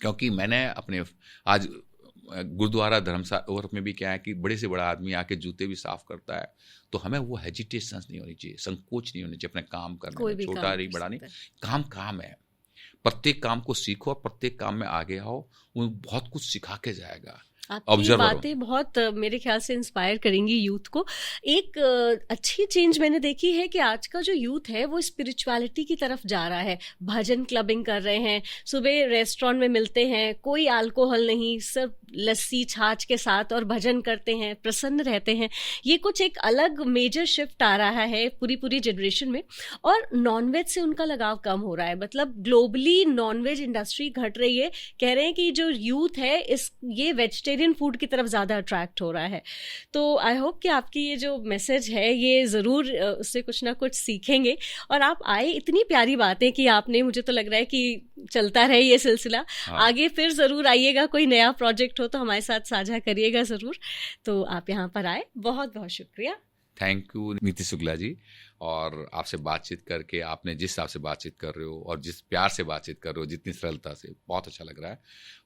क्योंकि मैंने अपने आज गुरुद्वारा धर्मशाला में भी क्या है कि बड़े से बड़ा आदमी आके जूते भी साफ करता है, तो हमें वो हेजिटेशन नहीं होनी चाहिए, संकोच नहीं होनी चाहिए अपने काम करने में, छोटा नहीं बड़ा नहीं, काम काम है। प्रत्येक काम को सीखो और प्रत्येक काम में आगे आओ, वो बहुत कुछ सिखा के जाएगा। आपकी बातें बहुत मेरे ख्याल से इंस्पायर करेंगी यूथ को। एक अच्छी चेंज मैंने देखी है कि आज का जो यूथ है वो स्पिरिचुअलिटी की तरफ जा रहा है, भजन क्लबिंग कर रहे हैं, सुबह रेस्टोरेंट में मिलते हैं, कोई अल्कोहल नहीं, सब लस्सी छाछ के साथ और भजन करते हैं, प्रसन्न रहते हैं। ये कुछ एक अलग मेजर शिफ्ट आ रहा है पूरी जनरेशन में। और नॉनवेज से उनका लगाव कम हो रहा है, मतलब ग्लोबली नॉनवेज इंडस्ट्री घट रही है। कह रहे हैं कि जो यूथ है ये वेजिटेरियन फूड की तरफ ज़्यादा अट्रैक्ट हो रहा है। तो आई होप कि आपकी ये जो मैसेज है ये ज़रूर उससे कुछ ना कुछ सीखेंगे। और आप आए, इतनी प्यारी बातें कि आपने, मुझे तो लग रहा है कि चलता रहे ये सिलसिला। हाँ। आगे फिर ज़रूर आइएगा, कोई नया प्रोजेक्ट हो तो हमारे साथ साझा करिएगा ज़रूर। तो आप यहाँ पर आए, बहुत बहुत शुक्रिया। थैंक यू नीति शुक्ला जी। और आपसे बातचीत करके, आपने जिस हिसाब से बातचीत कर रहे हो और जिस प्यार से बातचीत कर रहे हो, जितनी सरलता से, बहुत अच्छा लग रहा है।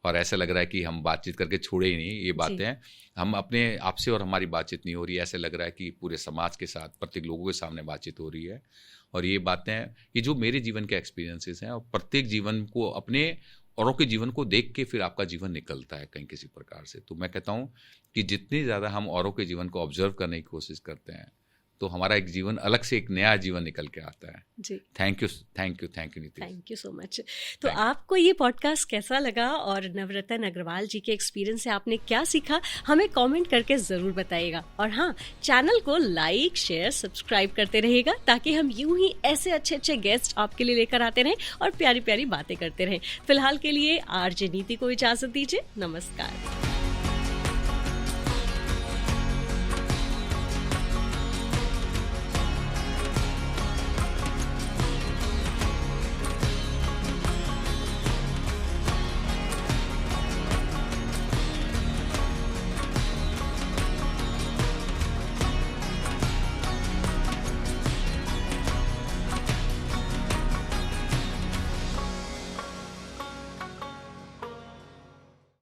और ऐसा लग रहा है कि हम बातचीत करके छोड़े ही नहीं, ये बातें हम अपने आपसे और हमारी बातचीत नहीं हो रही है, ऐसा लग रहा है कि पूरे समाज के साथ, प्रत्येक लोगों के सामने बातचीत हो रही है। और ये बातें, ये जो मेरे जीवन के एक्सपीरियंसेस हैं, और प्रत्येक जीवन को, अपने औरों के जीवन को देख के फिर आपका जीवन निकलता है कहीं किसी प्रकार से। तो मैं कहता हूँ कि जितनी ज़्यादा हम औरों के जीवन को ऑब्जर्व करने की कोशिश करते हैं, तो हमारा एक जीवन अलग से, एक नया जीवन निकल के आता है जी। थैंक यू नीति, थैंक यू सो मच। तो आपको ये पॉडकास्ट कैसा लगा और नवरत्न अग्रवाल जी के एक्सपीरियंस से आपने क्या सीखा, हमें कमेंट करके ज़रूर बताइएगा। और हाँ, चैनल को लाइक शेयर सब्सक्राइब करते रहिएगा, ताकि हम यूं ही ऐसे अच्छे गेस्ट आपके लिए लेकर आते रहें और प्यारी प्यारी बातें करते रहें। फिलहाल के लिए आरजे नीति को इजाज़त दीजिए, नमस्कार।